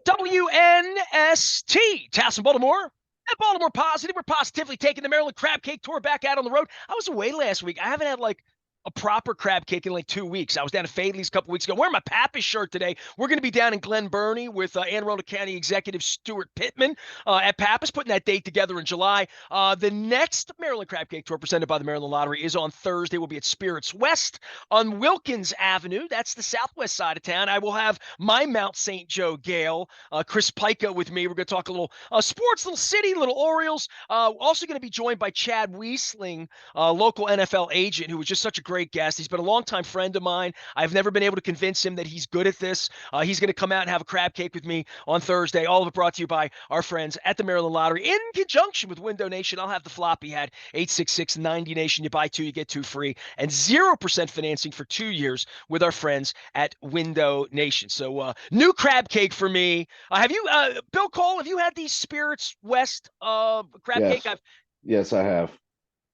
WNST, Towson, Baltimore. At Baltimore Positive, we're positively taking the Maryland Crab Cake Tour back out on the road. I was away last week. I haven't had like a proper crab cake in like 2 weeks. I was down at Fadley's a couple weeks ago. I'm wearing my Pappas shirt today. We're going to be down in Glen Burnie with Anne Arundel County Executive Stuart Pittman at Pappas, putting that date together in July. The next Maryland Crab Cake Tour presented by the Maryland Lottery is on Thursday. We'll be at Spirits West on Wilkins Avenue. That's the southwest side of town. I will have my Mount St. Joe Gale, Chris Pica with me. We're going to talk a little sports, little city, little Orioles. Also going to be joined by Chad Wiesling, local NFL agent, who was just such a great guest. He's been a longtime friend of mine. I've never been able to convince him that he's good at this. He's going to come out and have a crab cake with me on Thursday. All of it brought to you by our friends at the Maryland Lottery in conjunction with Window Nation. I'll have the floppy hat, 866-90Nation. You buy two, you get two free, and 0% financing for 2 years with our friends at Window Nation. So new crab cake for me. Have you, Bill Cole, have you had these Spirits West crab Yes. cake? Yes, I have.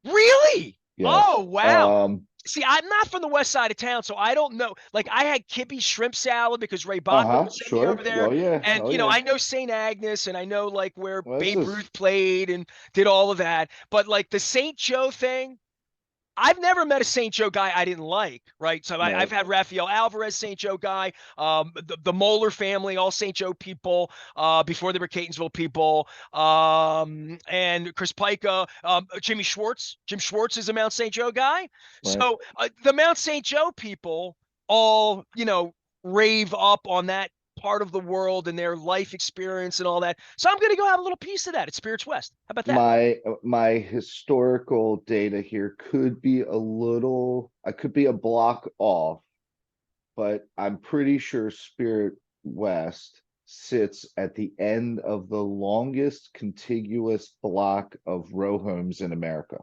Really? Yes. Oh, wow. See, I'm not from the west side of town, so I don't know. Like, I had Kippy's shrimp salad because Ray Bachman would send me Sure. over there. Oh yeah. And, Oh yeah. I know St. Agnes and I know, like, where Well, this Babe is Ruth played and did all of that. But, like, the St. Joe thing, I've never met a St. Joe guy I didn't like, right? So I've right. had Rafael Alvarez, St. Joe guy, the Moeller family, all St. Joe people before they were Catonsville people, and Chris Pica, Jimmy Schwartz. Jim Schwartz is a Mount St. Joe guy. Right. So the Mount St. Joe people all, rave up on that part of the world and their life experience and all that. So I'm going to go have a little piece of that at Spirits West. How about that? My historical data here could be I could be a block off, but I'm pretty sure Spirit West sits at the end of the longest contiguous block of row homes in America.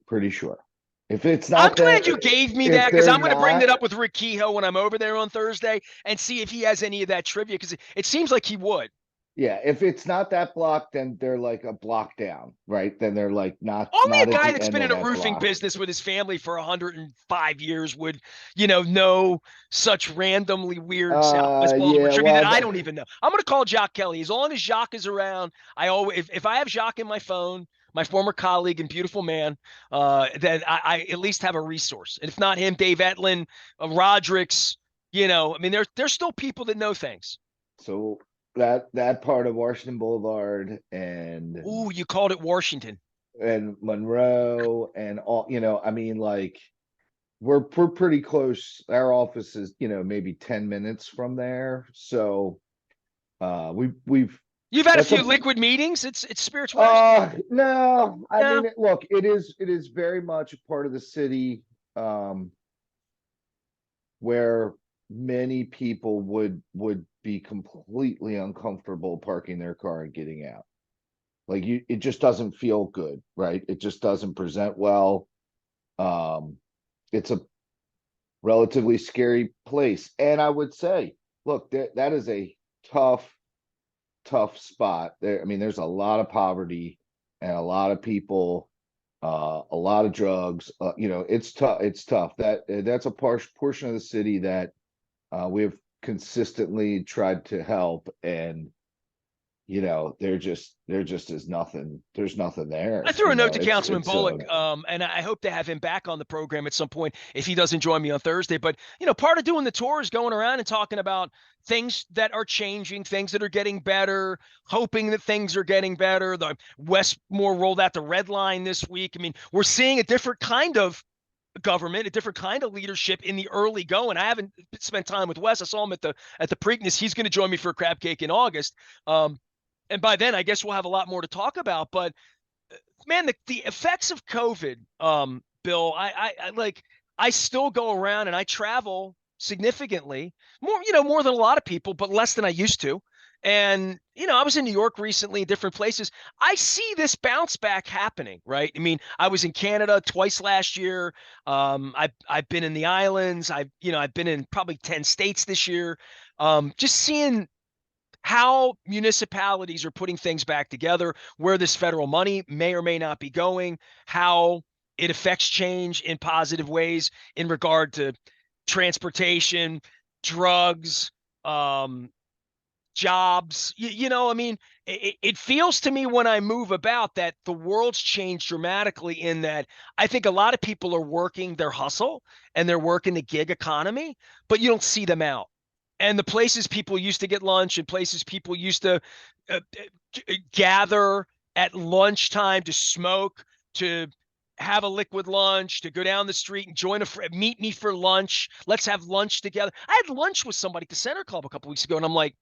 Pretty sure. If it's I'm not glad that, you gave me that if because they're I'm going to bring that not, up with Rick Kehoe when I'm over there on Thursday and see if he has any of that trivia because it seems like he would. yeah, if it's not that block, then they're like a block down, right? Then they're like Only a not at guy the that's end been of in a that roofing block. business with his family for 105 years would, know such randomly weird Southwest Baltimore Yeah, trivia that I well, don't even know. I'm going to call Jacques Kelly. As long as Jacques is around, I always, if I have Jacques in my phone, my former colleague and beautiful man, then I at least have a resource. And if not him, Dave Etlin, Roderick's, I mean, there's still people that know things. so that part of Washington Boulevard Ooh, you called it Washington. and Monroe and all, I mean, like we're pretty close. Our office is, maybe 10 minutes from there. So we've You've had a that's few a liquid meetings. It's Spirits West. no, I Yeah. mean, look, it is very much a part of the city um where many people would be completely uncomfortable parking their car and getting out. Like it just doesn't feel good, right? It just doesn't present well. Um, it's a relatively scary place. And I would say, look, that is a tough, tough spot. There, I mean, there's a lot of poverty and a lot of people, a lot of drugs. It's tough. It's tough. That's a portion of the city that we've consistently tried to help, and there just is nothing. There's nothing I there. threw a note to It's Councilman Bullock, and I hope to have him back on the program at some point if he doesn't join me on Thursday. But part of doing the tour is going around and talking about things that are changing, things that are getting better, hoping that things are getting better. The Westmore rolled out the red line this week. I mean, we're seeing a different kind of government, a different kind of leadership in the early going. I haven't spent time with Wes. I saw him at the Preakness. He's going to join me for a crab cake in August. And by then, I guess we'll have a lot more to talk about. But man, the effects of COVID, Bill, I like, I still go around and I travel significantly more, more than a lot of people, but less than I used to. And, I was in New York recently, different places. I see this bounce back happening, right? I mean, I was in Canada twice last year. I've been in the islands. I've been in probably 10 states this year. Just seeing how municipalities are putting things back together, where this federal money may or may not be going, how it affects change in positive ways in regard to transportation, drugs, um, jobs. I mean, it feels to me when I move about that the world's changed dramatically in that I think a lot of people are working their hustle and they're working the gig economy, but you don't see them out. And the places people used to get lunch and places people used to gather at lunchtime to smoke, to have a liquid lunch, to go down the street and join meet me for lunch. Let's have lunch together. I had lunch with somebody at the Center Club a couple weeks ago, and I'm like,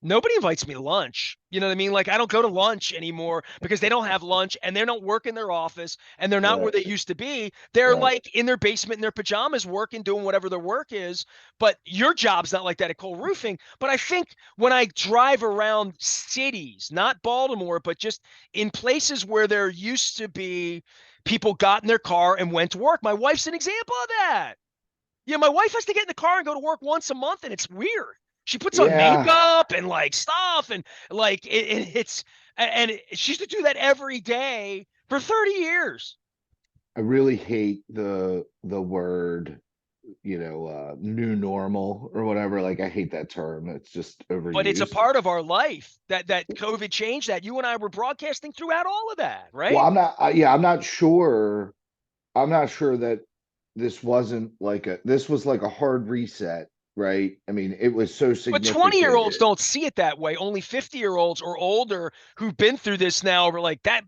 nobody invites me to lunch. You know what I mean? Like, I don't go to lunch anymore because they don't have lunch and they don't work in their office and they're not where Right, they used to be. They're right. like in their basement in their pajamas working, doing whatever their work is. But your job's not like that at Cole Roofing. But I think when I drive around cities, not Baltimore, but just in places where there used to be people got in their car and went to work. My wife's an example of that. Yeah, my wife has to get in the car and go to work once a month, and it's weird. She puts on Yeah, makeup and like stuff, and like she used to do that every day for 30 years. I really hate the word, new normal or whatever. Like I hate that term. It's just But it's a overused. part of our life that COVID changed that. You and I were broadcasting throughout all of that, Well, right? yeah, I'm not sure. I'm not sure that this was like a hard reset, right? I mean, it was so But 20-year-olds significant. don't see it that way. Only 50-year-olds or older who've been through this now are like that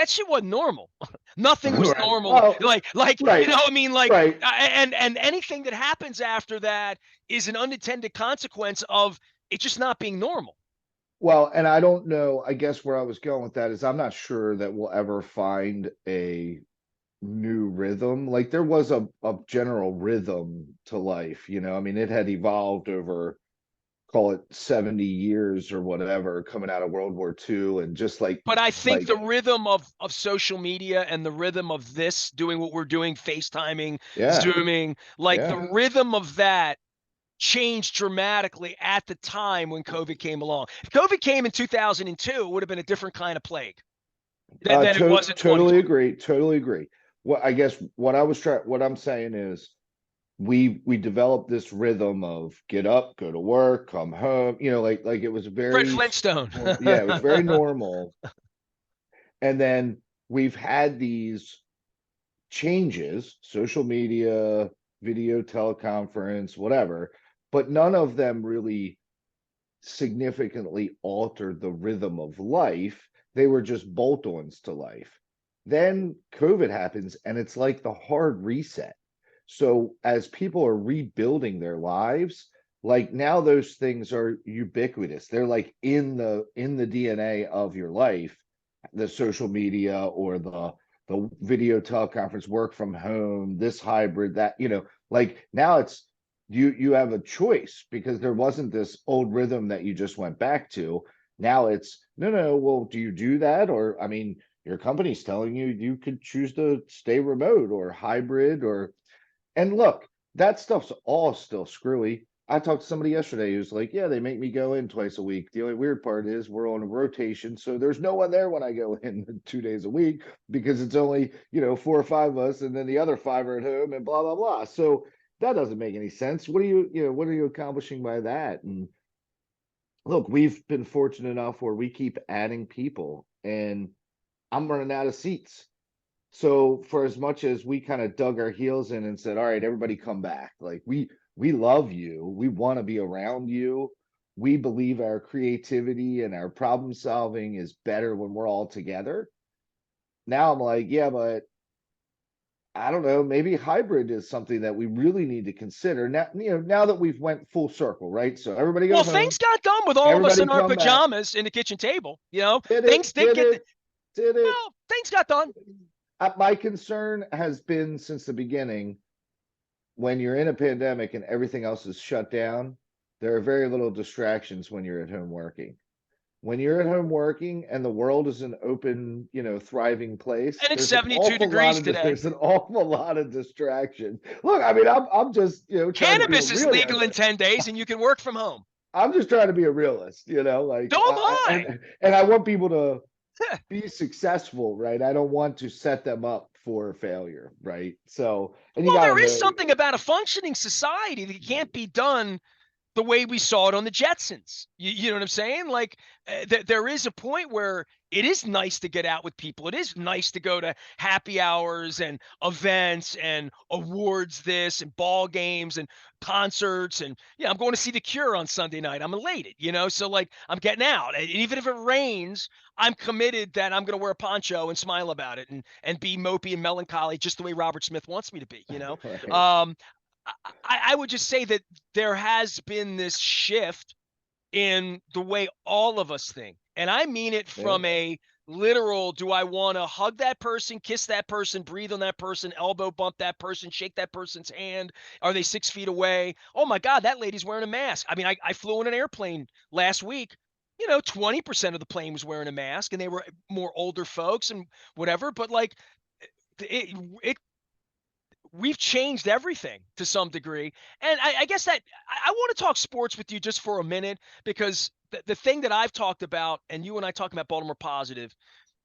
shit wasn't normal. Nothing was Right. normal. Oh, right, I mean, right. and anything that happens after that is an unintended consequence of it just not being normal. Well, and I don't know, I guess where I was going with that is I'm not sure that we'll ever find a new rhythm. Like there was a general rhythm to life, I mean, it had evolved over, call it 70 years or whatever, coming out of World War II, and just But I think like the rhythm of social media and the rhythm of this doing what we're doing, FaceTiming, yeah, Zooming, like the yeah. rhythm of that changed dramatically at the time when COVID came along. If COVID came in 2002, it would have been a different kind of plague than it was in Totally 2020. agree, totally agree. What I guess what I'm saying is we developed this rhythm of get up, go to work, come home, like it was Fred very, Flintstone. yeah, it was very normal. And then we've had these changes, social media, video teleconference, whatever, but none of them really significantly altered the rhythm of life. They were just bolt-ons to life. Then COVID happens and it's like the hard reset. So as people are rebuilding their lives, like now those things are ubiquitous. They're like in the DNA of your life, the social media or the video teleconference, work from home, this hybrid, that, like now it's you have a choice because there wasn't this old rhythm that you just went back to. Now it's no, no, well, do you do that? Or I mean, your company's telling you you could choose to stay remote or hybrid or and look, that stuff's all still screwy. I talked to somebody yesterday who's like, yeah, they make me go in twice a week. The only weird part is we're on a rotation, so there's no one there when I go in 2 days a week because it's only, four or five of us, and then the other five are at home and blah blah blah. So that doesn't make any sense. What are you accomplishing by that? And look, we've been fortunate enough where we keep adding people, and I'm running out of seats. So for as much as we kind of dug our heels in and said, all right, everybody come back. Like we love you. We want to be around you. We believe our creativity and our problem solving is better when we're all together. Now I'm like, yeah, but I don't know, maybe hybrid is something that we really need to consider. Now that we've went full circle, right? So everybody Well, goes home, things got done with all of us everybody in our come back, pajamas in the kitchen table. did Things it, did get, did it. well, things got done. My concern has been since the beginning, when you're in a pandemic and everything else is shut down, there are very little distractions when you're at home working. When you're at home working and the world is an open, thriving place, And it's 72 degrees today. there's an awful lot of distraction. Look, I mean, I'm just, trying to be a Cannabis is legal in realist. 10 days and you can work from home. I'm just trying to be a realist, So am I. and I want people to be successful, right? I don't want to set them up for failure, right? So, and you Well, got to there is know, something about a functioning society that can't be done the way we saw it on the Jetsons. You know what I'm saying? Like, there is a point where it is nice to get out with people. It is nice to go to happy hours and events and awards this and ball games and concerts. And yeah, I'm going to see The Cure on Sunday night. I'm elated, So like, I'm getting out. And even if it rains, I'm committed that I'm going to wear a poncho and smile about it and be mopey and melancholy just the way Robert Smith wants me to be. Right. Um, I would just say that there has been this shift in the way all of us think. And I mean it Yeah. from a literal, do I want to hug that person, kiss that person, breathe on that person, elbow bump that person, shake that person's hand? Are they 6 feet away? Oh my God, that lady's wearing a mask. I mean, I flew in an airplane last week. 20% of the plane was wearing a mask and they were more older folks and whatever. But like, it we've changed everything to some degree. And I guess that I want to talk sports with you just for a minute because the thing that I've talked about, and you and I talking about Baltimore Positive,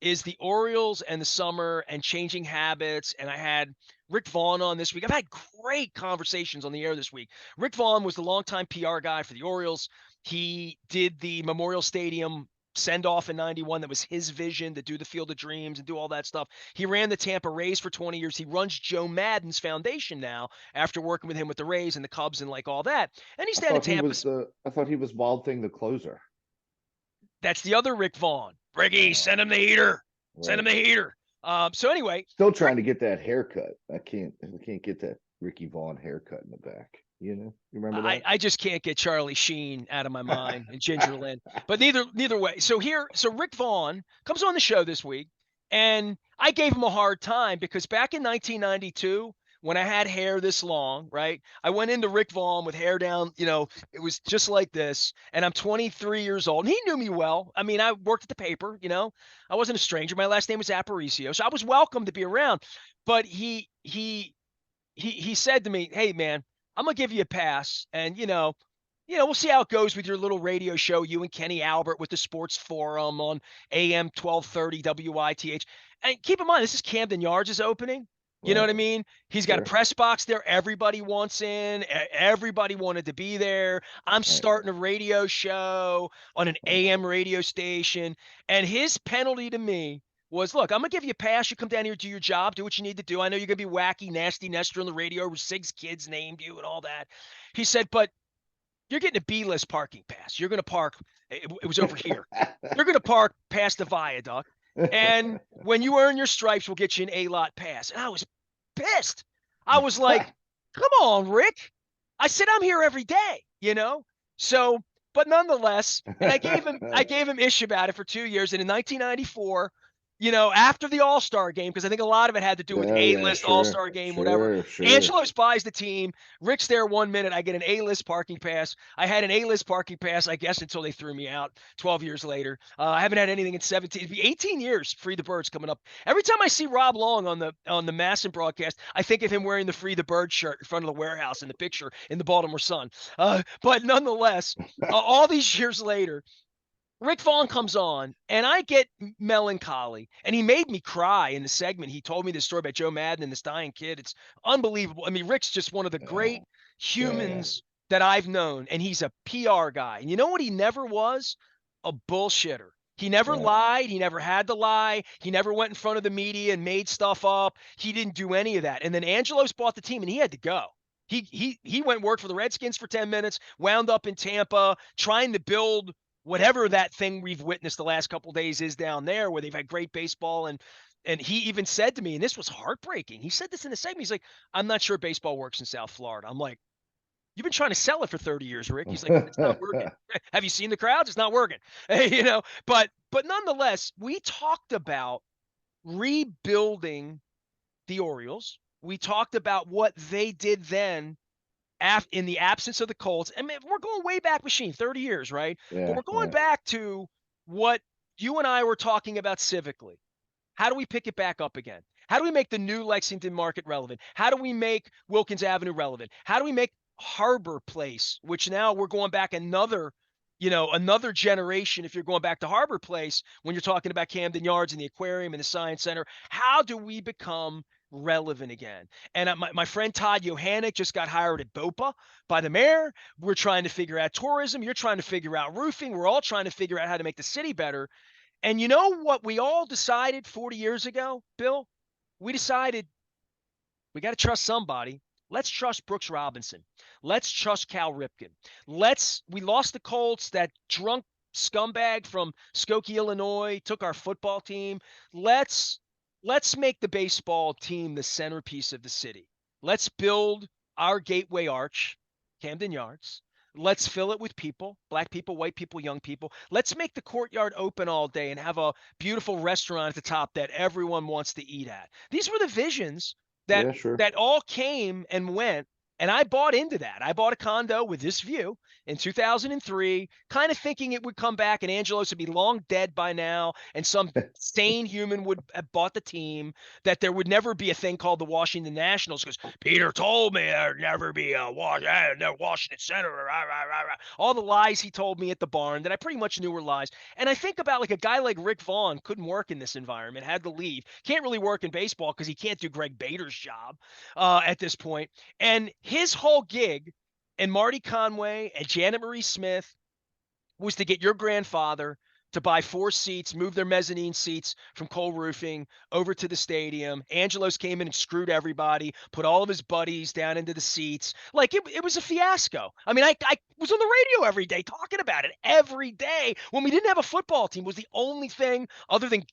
is the Orioles and the summer and changing habits. And I had Rick Vaughn on this week. I've had great conversations on the air this week. Rick Vaughn was the longtime PR guy for the Orioles. He did the Memorial Stadium send off in 91. That was his vision to do the Field of Dreams and do all that stuff. He ran the Tampa Rays for 20 years. He runs Joe Madden's foundation now after working with him with the Rays and the Cubs and like all that. And he's down in Tampa. I thought he was Wild Thing the closer. That's the other Rick Vaughn. Ricky, Oh, send him the heater. Send him right. the heater. So anyway, Still trying to get that haircut. I can't get that Ricky Vaughn haircut in the back. You remember I just can't get Charlie Sheen out of my mind and Ginger Lynn. But neither way. So Rick Vaughn comes on the show this week, and I gave him a hard time because back in 1992, when I had hair this long, right? I went into Rick Vaughn with hair down, it was just like this, and I'm 23 years old. And he knew me well. I mean, I worked at the paper. I wasn't a stranger. My last name was Aparicio, so I was welcome to be around. But he said to me, "Hey man, I'm gonna give you a pass, and we'll see how it goes with your little radio show, you and Kenny Albert with the Sports Forum on AM 1230 WITH. And keep in mind, this is Camden Yards' opening. You know that? what Right. I mean? He's got a Sure. press box there. Everybody wants in. Everybody wanted to be there. I'm Right. starting a radio show on an Right. AM radio station. And his penalty to me was, look, I'm going to give you a pass. You come down here, do your job, do what you need to do. I know you're going to be wacky, nasty Nestor on the radio. Sig's kids named you and all that. He said, but you're getting a B-list parking pass. You're going to park. It was over here. You're going to park past the viaduct. And when you earn your stripes, we'll get you an A-lot pass. And I was pissed. I was like, come on, Rick. I said, I'm here every day. So, but nonetheless, and I gave him ish about it for 2 years. And in 1994, after the All-Star game, because I think a lot of it had to do with Yeah, yeah, A-list, sure, All-Star game, whatever. sure. Angelos buys the team. Rick's there 1 minute. I get an A-list parking pass. I had an A-list parking pass, I guess, until they threw me out 12 years later. I haven't had anything in 17. It'd be 18 years. Free the Birds coming up. Every time I see Rob Long on the Masson broadcast, I think of him wearing the Free the Bird shirt in front of the warehouse in the picture in the Baltimore Sun. But nonetheless, all these years later, Rick Vaughn comes on, and I get melancholy, and he made me cry in the segment. He told me this story about Joe Madden and this dying kid. It's unbelievable. I mean, Rick's just one of the great Oh, yeah, humans that I've known, and he's a PR guy. And you know what he never was? A bullshitter. He never yeah, lied. He never had to lie. He never went in front of the media and made stuff up. He didn't do any of that. And then Angelos bought the team, and he had to go. He went and worked for the Redskins for 10 minutes, wound up in Tampa, trying to build whatever that thing we've witnessed the last couple of days is down there, where they've had great baseball. And he even said to me, and this was heartbreaking. He said this in the segment. He's like, "I'm not sure baseball works in South Florida." I'm like, "You've been trying to sell it for 30 years, Rick." He's like, "It's not working. Have you seen the crowds? It's not working." But nonetheless, we talked about rebuilding the Orioles. We talked about what they did then in the absence of the Colts. I mean, we're going way back, machine, 30 years, right? But yeah, we're going yeah. back to what you and I were talking about civically. How do we pick it back up again? How do we make the new Lexington market relevant? How do we make Wilkins Avenue relevant? How do we make Harbor Place, which now we're going back another generation, if you're going back to Harbor Place, when you're talking about Camden Yards and the aquarium and the Science Center? How do we become relevant again. And my friend Todd Yohannick just got hired at BOPA by the mayor. We're trying to figure out tourism. You're trying to figure out roofing. We're all trying to figure out how to make the city better. And you know what we all decided 40 years ago, Bill? We decided we got to trust somebody. Let's trust Brooks Robinson. Let's trust Cal Ripken. We lost the Colts, that drunk scumbag from Skokie, Illinois, took our football team. Let's let's make the baseball team the centerpiece of the city. Let's build our gateway arch, Camden Yards. Let's fill it with people, black people, white people, young people. Let's make the courtyard open all day and have a beautiful restaurant at the top that everyone wants to eat at. These were the visions that Yeah, sure. that all came and went, and I bought into that. I bought a condo with this view in 2003, kind of thinking it would come back and Angelos would be long dead by now, and some sane human would have bought the team, that there would never be a thing called the Washington Nationals because Peter told me there'd never be a Washington Center. Rah, rah, rah, rah. All the lies he told me at the barn that I pretty much knew were lies. And I think about like a guy like Rick Vaughn couldn't work in this environment, had to leave. Can't really work in baseball because he can't do Greg Bader's job at this point. And his whole gig, and Marty Conway and Janet Marie Smith, was to get your grandfather to buy 4 seats, move their mezzanine seats from Cole Roofing over to the stadium. Angelos came in and screwed everybody, put all of his buddies down into the seats. Like it was a fiasco. I mean, I was on the radio every day talking about it every day when we didn't have a football team. It was the only thing other than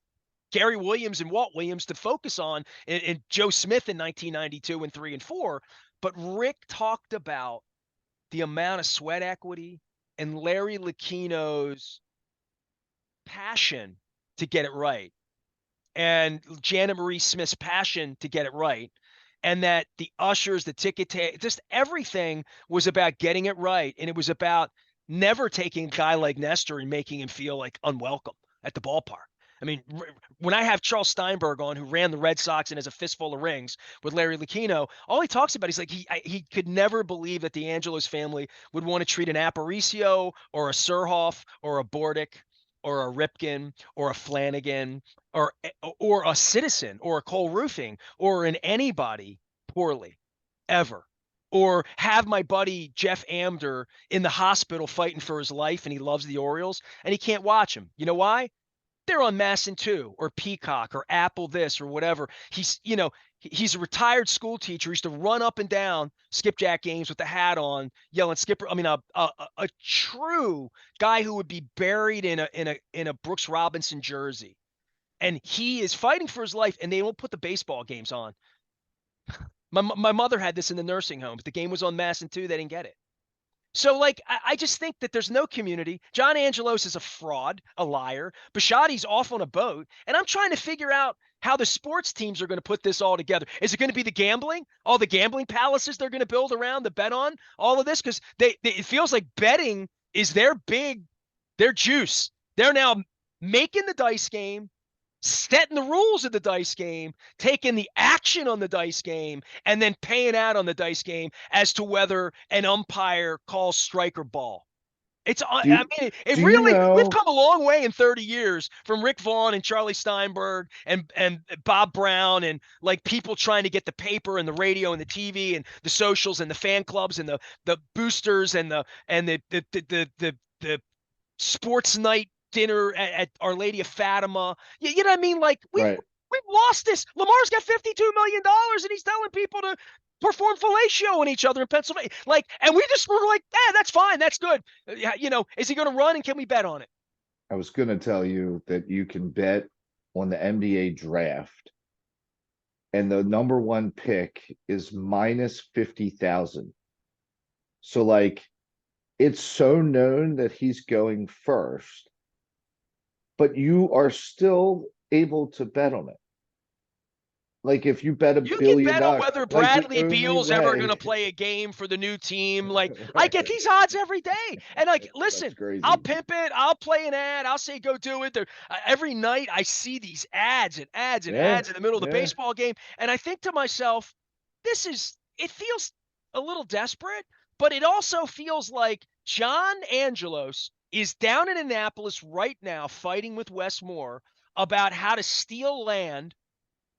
Gary Williams and Walt Williams to focus on, and Joe Smith in 1992 and 3 and 4. But Rick talked about the amount of sweat equity and Larry Lucchino's passion to get it right, and Janet Marie Smith's passion to get it right, and that the ushers, the just everything was about getting it right, and it was about never taking a guy like Nestor and making him feel like unwelcome at the ballpark. I mean, when I have Charles Steinberg on, who ran the Red Sox and has a fistful of rings with Larry Lucchino, all he talks about is like he could never believe that the Angelos family would want to treat an Aparicio or a Surhoff or a Bordick or a Ripken or a Flanagan or a Citizen or a Cole Roofing or an anybody poorly ever. Or have my buddy Jeff Amder in the hospital fighting for his life, and he loves the Orioles and he can't watch him. You know why? They're on Masson 2 or Peacock or Apple this or whatever. He's a retired school teacher. He used to run up and down skipjack games with the hat on, yelling skipper. I mean, a true guy who would be buried in a Brooks Robinson jersey. And he is fighting for his life, and they won't put the baseball games on. My mother had this in the nursing home. If the game was on Masson 2, they didn't get it. So, like, I just think that there's no community. John Angelos is a fraud, a liar. Bisciotti's off on a boat. And I'm trying to figure out how the sports teams are going to put this all together. Is it going to be the gambling? All the gambling palaces they're going to build around the bet on all of this? Because it feels like betting is their juice. They're now making the dice game, setting the rules of the dice game, taking the action on the dice game, and then paying out on the dice game as to whether an umpire calls strike or ball. I mean, it do you really, we've know come a long way in 30 years from Rick Vaughn and Charlie Steinberg and Bob Brown and like people trying to get the paper and the radio and the TV and the socials and the fan clubs and the boosters and the sports night dinner at Our Lady of Fatima. You know what I mean? Like right? we've lost this. Lamar's got $52 million and he's telling people to perform fellatio on each other in Pennsylvania. Like, and we just were like, that's fine, that's good. Is he going to run and can we bet on it? I was going to tell you that you can bet on the NBA draft, and the number one pick is minus 50,000. So, like, it's so known that he's going first, but you are still able to bet on it. Like if you bet You can $1 billion, bet on whether like the Bradley only Beal's ever going way. to play a game for the new team. Like I get Right. these odds every day, and like, That's listen, I'll crazy. pimp it. I'll play an ad. I'll say go do it. Every night I see these ads and ads and Yeah, ads in the middle of the yeah. baseball game, and I think to myself, it feels a little desperate, but it also feels like John Angelos is down in Annapolis right now fighting with Wes Moore about how to steal land,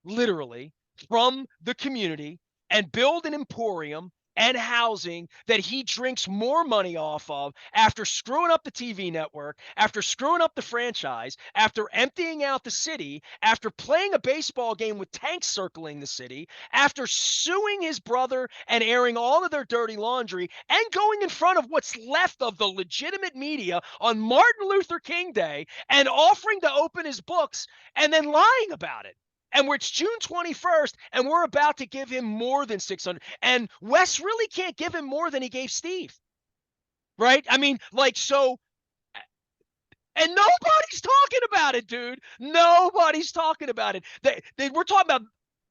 literally, from the community and build an emporium and housing that he drinks more money off of after screwing up the TV network, after screwing up the franchise, after emptying out the city, after playing a baseball game with tanks circling the city, after suing his brother and airing all of their dirty laundry, and going in front of what's left of the legitimate media on Martin Luther King Day and offering to open his books and then lying about it. And it's June 21st, and we're about to give him more than 600. And Wes really can't give him more than he gave Steve, right? I mean, like, so, and nobody's talking about it, dude. Nobody's talking about it. We're talking about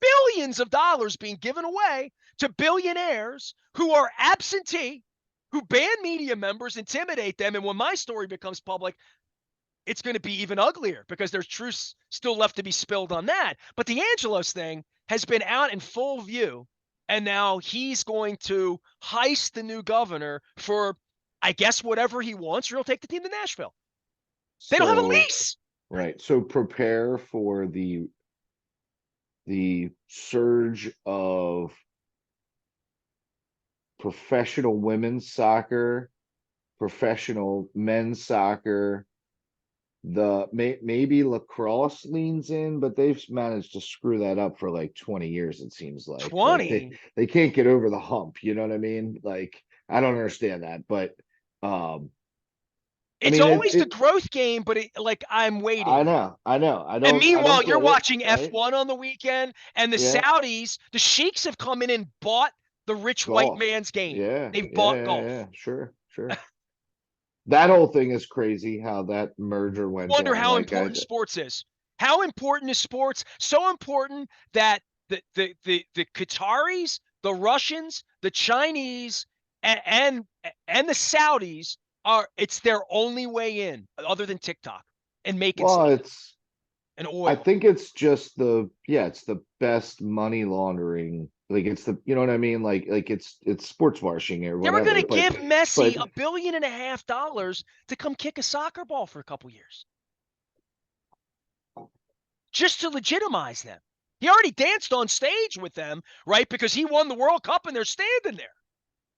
billions of dollars being given away to billionaires who are absentee, who ban media members, intimidate them. And when my story becomes public, it's going to be even uglier because there's truth still left to be spilled on that. But the Angelos thing has been out in full view, and now he's going to heist the new governor for, I guess, whatever he wants, or he'll take the team to Nashville. They don't have a So, lease. right. So prepare for the surge of professional women's soccer, professional men's soccer. Maybe lacrosse leans in, but they've managed to screw that up for like 20 years, it seems like. Like 20. they can't get over the hump, you know what I mean? Like I don't understand that, but I It's mean always the growth game, but like I'm I waiting. know, I know. And I don't meanwhile, you're get it, watching right? F1 on the weekend, and the Yeah, Saudis, the sheiks have come in and bought the rich white golf. man's game. Yeah, They've yeah, bought yeah, golf. yeah. Sure, sure. That whole thing is crazy how that merger went Wonder down. how Like important sports is. How important is sports? So important that the Qataris, the Russians, the Chinese, and the Saudis are, it's their only way in other than TikTok and making well, stuff it's and I oil. think it's just it's the best money laundering. Like it's the you know what I mean? Like it's sports washing or They were going whatever. to give But Messi $1.5 billion to come kick a soccer ball for a couple years just to legitimize them. He already danced on stage with them, right? Because he won the World Cup and they're standing there.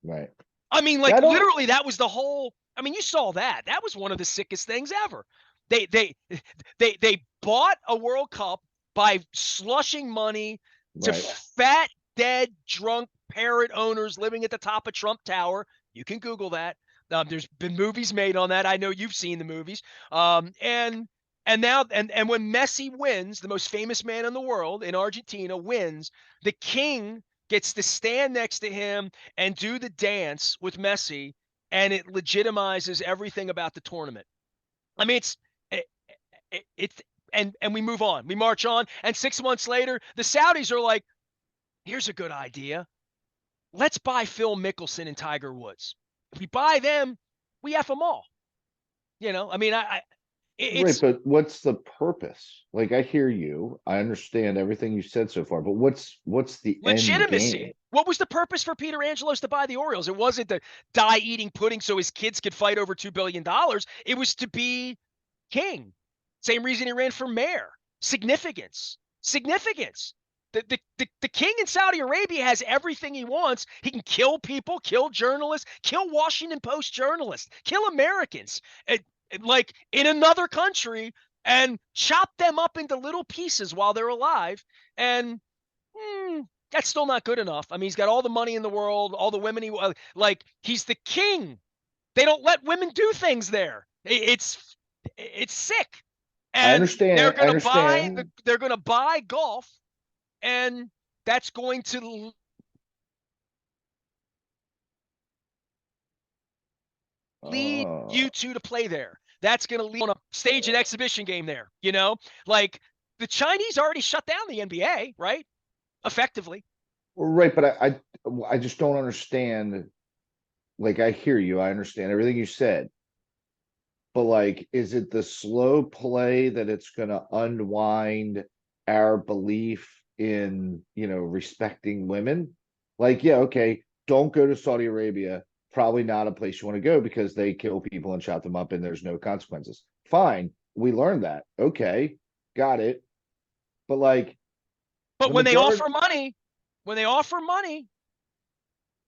right. I mean, Yeah, like I don't literally, that was the whole. I mean, you saw that. That was one of the sickest things ever. They they they bought a World Cup by slushing money to right. fat, dead, drunk parrot owners living at the top of Trump Tower. You can Google that. There's been movies made on that. I know you've seen the movies. And now and when Messi wins, the most famous man in the world in Argentina wins, the king gets to stand next to him and do the dance with Messi, and it legitimizes everything about the tournament. I mean, it's and we move on, we march on, and 6 months later, the Saudis are like, "Here's a good idea. Let's buy Phil Mickelson and Tiger Woods. If we buy them, we f them all." I mean, Right, it's but what's the purpose? Like I hear you. I understand everything you said so far, but what's the end game? legitimacy. What was the purpose for Peter Angelos to buy the Orioles? It wasn't to die eating pudding so his kids could fight over $2 billion. It was to be king. Same reason he ran for mayor. Significance. Significance. The king in Saudi Arabia has everything he wants. He can kill people, kill journalists, kill Washington Post journalists, kill Americans, like in another country, and chop them up into little pieces while they're alive. And that's still not good enough. I mean, he's got all the money in the world, all the women like. He's the king. They don't let women do things there. It's sick. I And they're understand. I going to buy understand. they're going to buy golf, and that's going to lead you Oh, two to play there. That's going to lead on a stage an exhibition game there, Like the Chinese already shut down the NBA, right? Effectively. right, but I just don't understand. Like I hear you. I understand everything you said. But like, is it the slow play that it's going to unwind our belief in, respecting women? Like, yeah, okay, don't go to Saudi Arabia. Probably not a place you want to go because they kill people and chop them up and there's no consequences. Fine, we learned that. Okay, got it. But like, But The majority, when they offer money,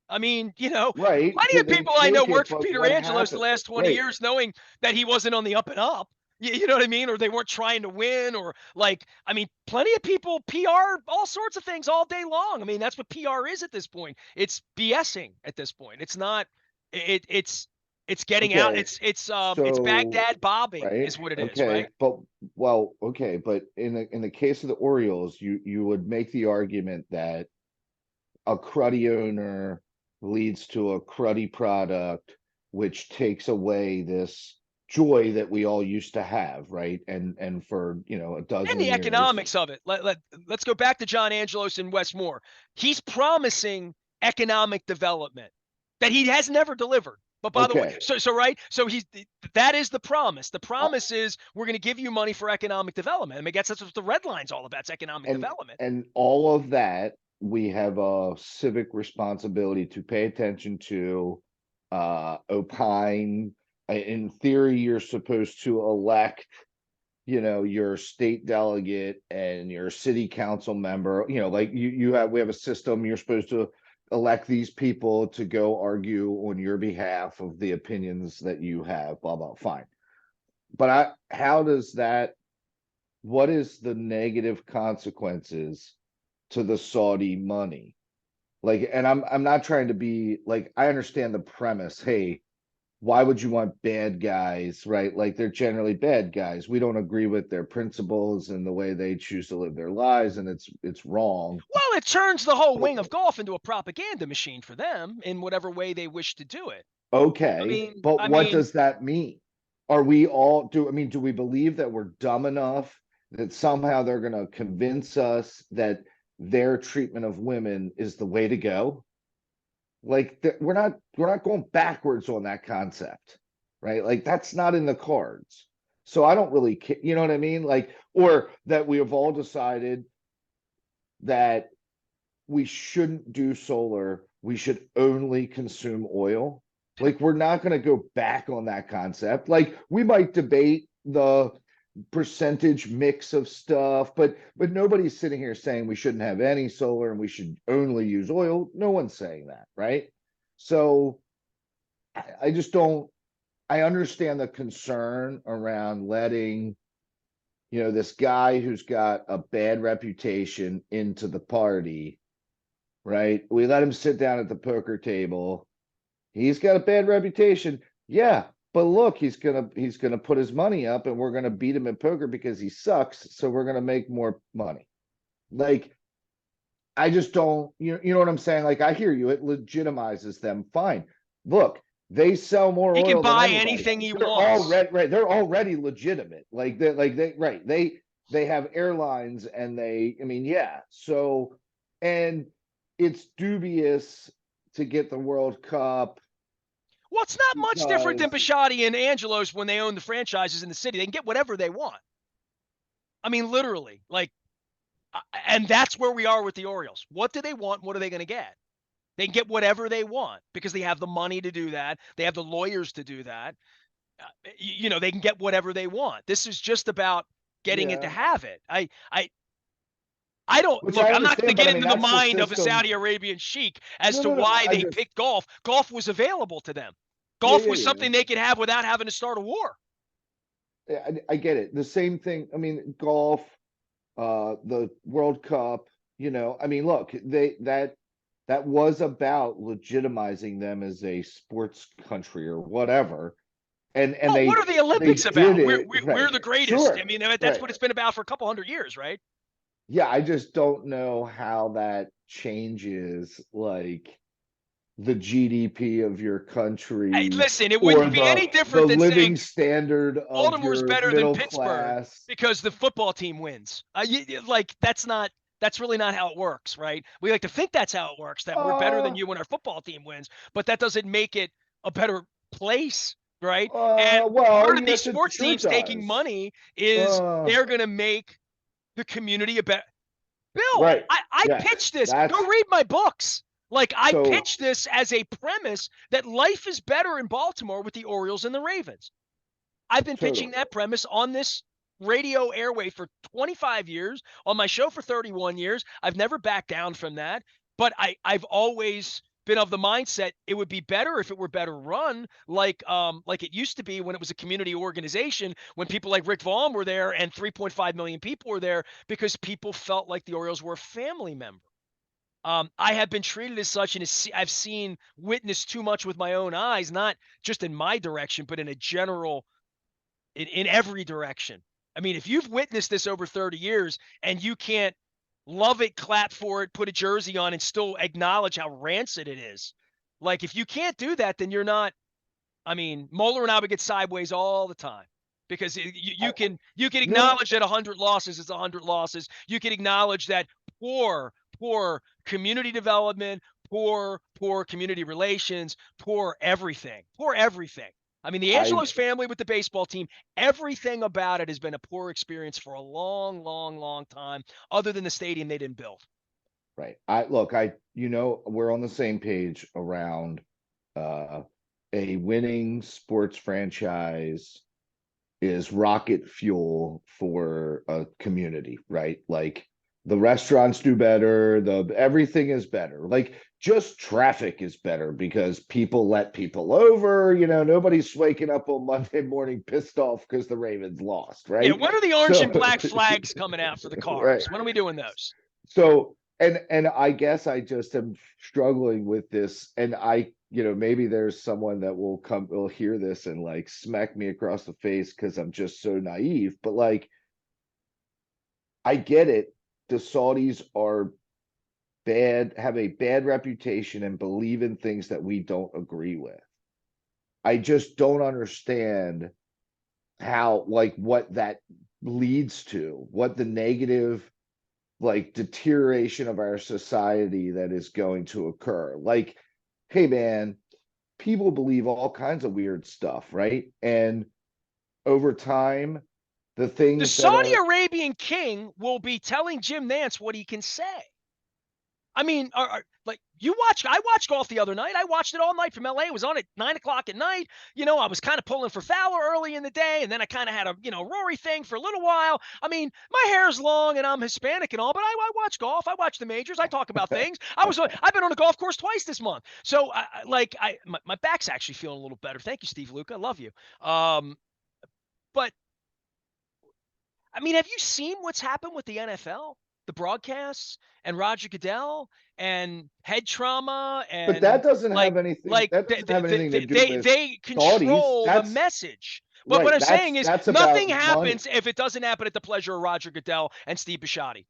I mean, right, plenty of they people I know take it, worked for but Peter what Angelos the happened? last 20 Right. years knowing that he wasn't on the up and up. You know what I mean? Or they weren't trying to win, or I mean, plenty of people PR all sorts of things all day long. I mean, that's what PR is at this point. It's BSing at this point. It's not, it's getting out. Okay. It's So, Baghdad bobbing right. is what it is, Okay. right? But, well, okay. But in the case of the Orioles, you would make the argument that a cruddy owner leads to a cruddy product, which takes away this joy that we all used to have, right? And for, a And dozen the years. economics of it. Let's go back to John Angelos and Westmore. He's promising economic development that he has never delivered. But by the way, Okay. so right, so that is the promise. The Uh, promise is we're going to give you money for economic development. I mean, I guess that's what the red line's all about. It's economic and development. and all of that, we have a civic responsibility to pay attention to, opine. In theory, you're supposed to elect, your state delegate and your city council member, like we have a system. You're supposed to elect these people to go argue on your behalf of the opinions that you have, blah blah, fine. But how does that, what is the negative consequences to the Saudi money? Like, and I'm not trying to be like, I understand the premise. Hey, why would you want bad guys, right? Like, they're generally bad guys. We don't agree with their principles and the way they choose to live their lives, and it's wrong. Well, it turns the whole But wing of golf into a propaganda machine for them in whatever way they wish to do it. okay, but I what mean, does that mean? Are we all do I mean, do we believe that we're dumb enough that somehow they're going to convince us that their treatment of women is the way to go? Like, we're not going backwards on that concept, right? Like, that's not in the cards. So I don't really care, you know what I mean? Like, or that we have all decided that we shouldn't do solar, we should only consume oil. Like, we're not going to go back on that concept. Like, we might debate the percentage mix of stuff, but nobody's sitting here saying we shouldn't have any solar and we should only use oil. No one's saying that, right? So I just don't, I understand the concern around letting, this guy who's got a bad reputation into the party, right? We let him sit down at the poker table. He's got a bad reputation. Yeah, but look, he's gonna put his money up and we're gonna beat him at poker because he sucks, so we're gonna make more money. Like, I just don't, you know what I'm saying? Like, I hear you, it legitimizes them. Fine. Look, they sell more he can oil than buy anybody. anything he They're wants. already right, they're already legitimate. They right. They have airlines and I mean, yeah. So, and it's dubious to get the World Cup Well, it's not much different than because Bisciotti and Angelos when they own the franchises in the city. They can get whatever they want. I mean, literally, and that's where we are with the Orioles. What do they want? What are they going to get? They can get whatever they want because they have the money to do that. They have the lawyers to do that. They can get whatever they want. This is just about getting it to yeah, have it. I don't which look. I I'm not going understand, to but get I mean into the that's the mind of a system. Saudi Arabian sheik as No, to no, no. why I they just picked golf. Golf was available to them. yeah, Golf yeah, was yeah. something they could have without having to start a war. Yeah, I get it. The same thing. I mean, golf, the World Cup, I mean, look, that was about legitimizing them as a sports country or whatever. And Well, what they are the they Olympics did about? it We're right. the greatest. I Sure. mean, that's Right. what it's been about for a couple hundred years, right? Yeah, I just don't know how that changes like the GDP of your Hey, country listen, it or wouldn't be the any different the than saying living standard of Baltimore's your better than middle Pittsburgh class. because the football team wins. That's really not how it works, right? We like to think that's how it works, that we're better than Uh you when our football team wins, but that doesn't make it a better place, right? And well, part of these yes, it sports sure teams taking does. money is Uh they're going to make the community a better. Bill, right. I Yes. pitched this. Go That's read my books. Like, I so pitched this as a premise that life is better in Baltimore with the Orioles and the Ravens. I've been pitching totally. that premise on this radio airway for 25 years, on my show for 31 years. I've never backed down from that. But I've always been of the mindset it would be better if it were better run, like it used to be when it was a community organization, when people like Rick Vaughn were there and 3.5 million people were there because people felt like the Orioles were a family member. I have been treated as such, and I've seen, witnessed too much with my own eyes, not just in my direction, but in a general, in every direction. I mean, if you've witnessed this over 30 years and you can't love it, clap for it, put a jersey on, and still acknowledge how rancid it is, like if you can't do that, then you're not. I mean, Moeller and I would get sideways all the time because you can No, acknowledge that 100 losses is 100 losses. You can acknowledge that poor community development, poor community relations, poor everything, poor everything. I mean, the I Angelos family with the baseball team, everything about it has been a poor experience for a long, long, long time, other than the stadium they didn't build. right. We're on the same page around uh a winning sports franchise is rocket fuel for a community, right? Like the restaurants do better, the everything is better. Like just traffic is better because people let people over, nobody's waking up on Monday morning pissed off because the Ravens lost, Yeah, right? when are the orange So and black flags coming out for the right. cars? When are we doing those? So and I guess I just am struggling with this, and maybe there's someone that will hear this and like smack me across the face because I'm just so naive, but like I get it. The Saudis are bad, have a bad reputation and believe in things that we don't agree with. I just don't understand how, like, what that leads to, what the negative, like, deterioration of our society that is going to occur. Like, hey, man, people believe all kinds of weird stuff, right? And over time, the The things that Saudi are, Arabian king will be telling Jim Nance what he can say. I mean, like I watched golf the other night. I watched it all night from LA. It was on at 9 o'clock at night. I was kind of pulling for Fowler early in the day, and then I kind of had a Rory thing for a little while. I mean, my hair's long and I'm Hispanic and all, but I watch golf. I watch the majors. I talk about things. I've been on a golf course twice this month, so my back's actually feeling a little better. Thank you, Steve Luca. I love you. But I mean, have you seen what's happened with the NFL? The broadcasts and Roger Goodell and head trauma but and that doesn't have anything to do with they Saudis. control the That's message. But what right. I'm saying is That's nothing about money. happens if it doesn't happen at the pleasure of Roger Goodell and Steve Bisciotti.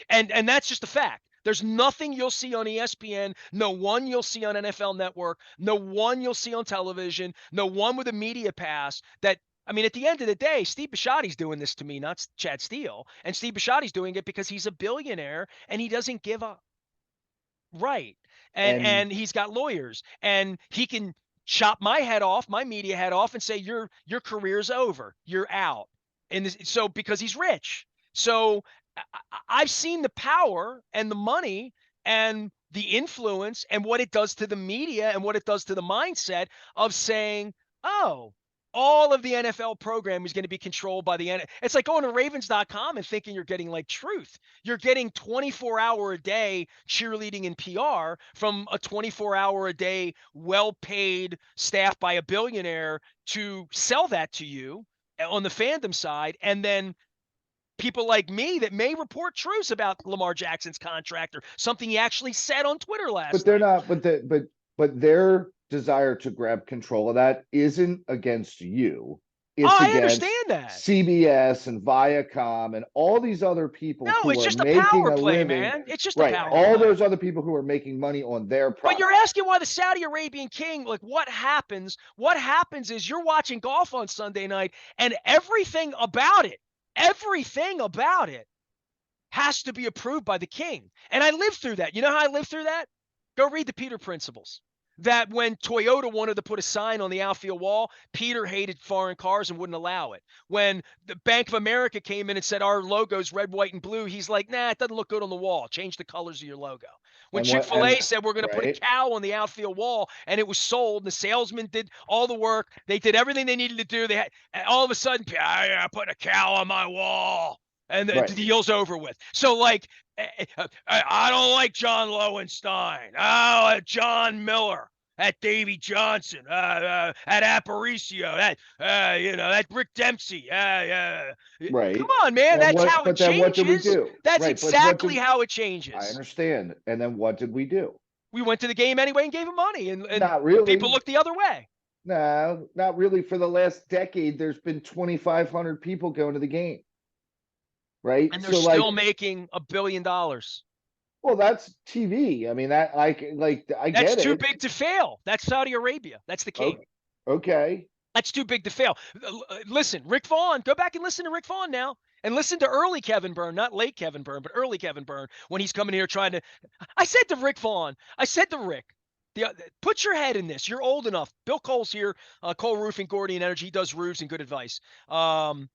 And that's just a fact. There's nothing you'll see on ESPN, no one you'll see on NFL Network, no one you'll see on television, no one with a media pass that I mean, at the end of the day, Steve Bisciotti's doing this to me, not Chad Steele. And Steve Bisciotti's doing it because he's a billionaire and he doesn't give up. Right. And And and he's got lawyers and he can chop my head off, my media head off and say your career's over. You're out. So because he's rich. So I've seen the power and the money and the influence and what it does to the media and what it does to the mindset of saying, "Oh, all of the NFL program is going to be controlled by the NFL." It's like going to ravens.com and thinking you're getting like truth. You're getting 24-hour a day cheerleading and PR from a 24-hour a day well-paid staff by a billionaire to sell that to you on the fandom side, and then people like me that may report truths about Lamar Jackson's contract or something he actually said on Twitter but last they're night. not. But their desire to grab control of that isn't against you. Oh, It's I against understand that. CBS and Viacom and all these other people No, who it's are just a making power a play, living. man. It's just a Right. power All play. those other people who are making money on their But you're product. asking why the Saudi Arabian king, like what happens? What happens is you're watching golf on Sunday night and everything about it has to be approved by the king. And I lived through that. You know how I lived through that? Go read the Peter Principles. That when Toyota wanted to put a sign on the outfield wall, Peter hated foreign cars and wouldn't allow it. When the Bank of America came in and said our logo's red, white, and blue, he's like, nah, it doesn't look good on the wall. Change the colors of your logo. When And what Chick-fil-A said we're going to put a right, cow on the outfield wall, and it was sold, the salesman did all the work. They did everything they needed to do. They had, and all of a sudden, I put a cow on my wall, and the right, deal's over with. So like, I don't like John Lowenstein. Oh, John Miller. At Davy Johnson, at Aparicio, that Rick Dempsey, come right. on, man, And that's what? how it But then what did we changes. do? That's Right, but what exactly did how it I changes. understand? And then what did we do? We went to the game anyway and gave him money, and Not people really. looked the other way. No, not really. For the last decade, there's been 2,500 people going to the game, right? And they're So still like, making $1 billion. well, that's TV. I mean, that like I That's get too it. big to fail. That's Saudi Arabia. That's the king. Okay, okay, That's too big to fail. Listen, Rick Vaughn, go back and listen to Rick Vaughn now. And listen to early Kevin Byrne, not late Kevin Byrne, but early Kevin Byrne when he's coming here trying to. I said to Rick Vaughn, I said to Rick, put your head in this. You're old enough. Bill Cole's here. Cole Roofing, Gordian Energy. He does roofs and good advice. well,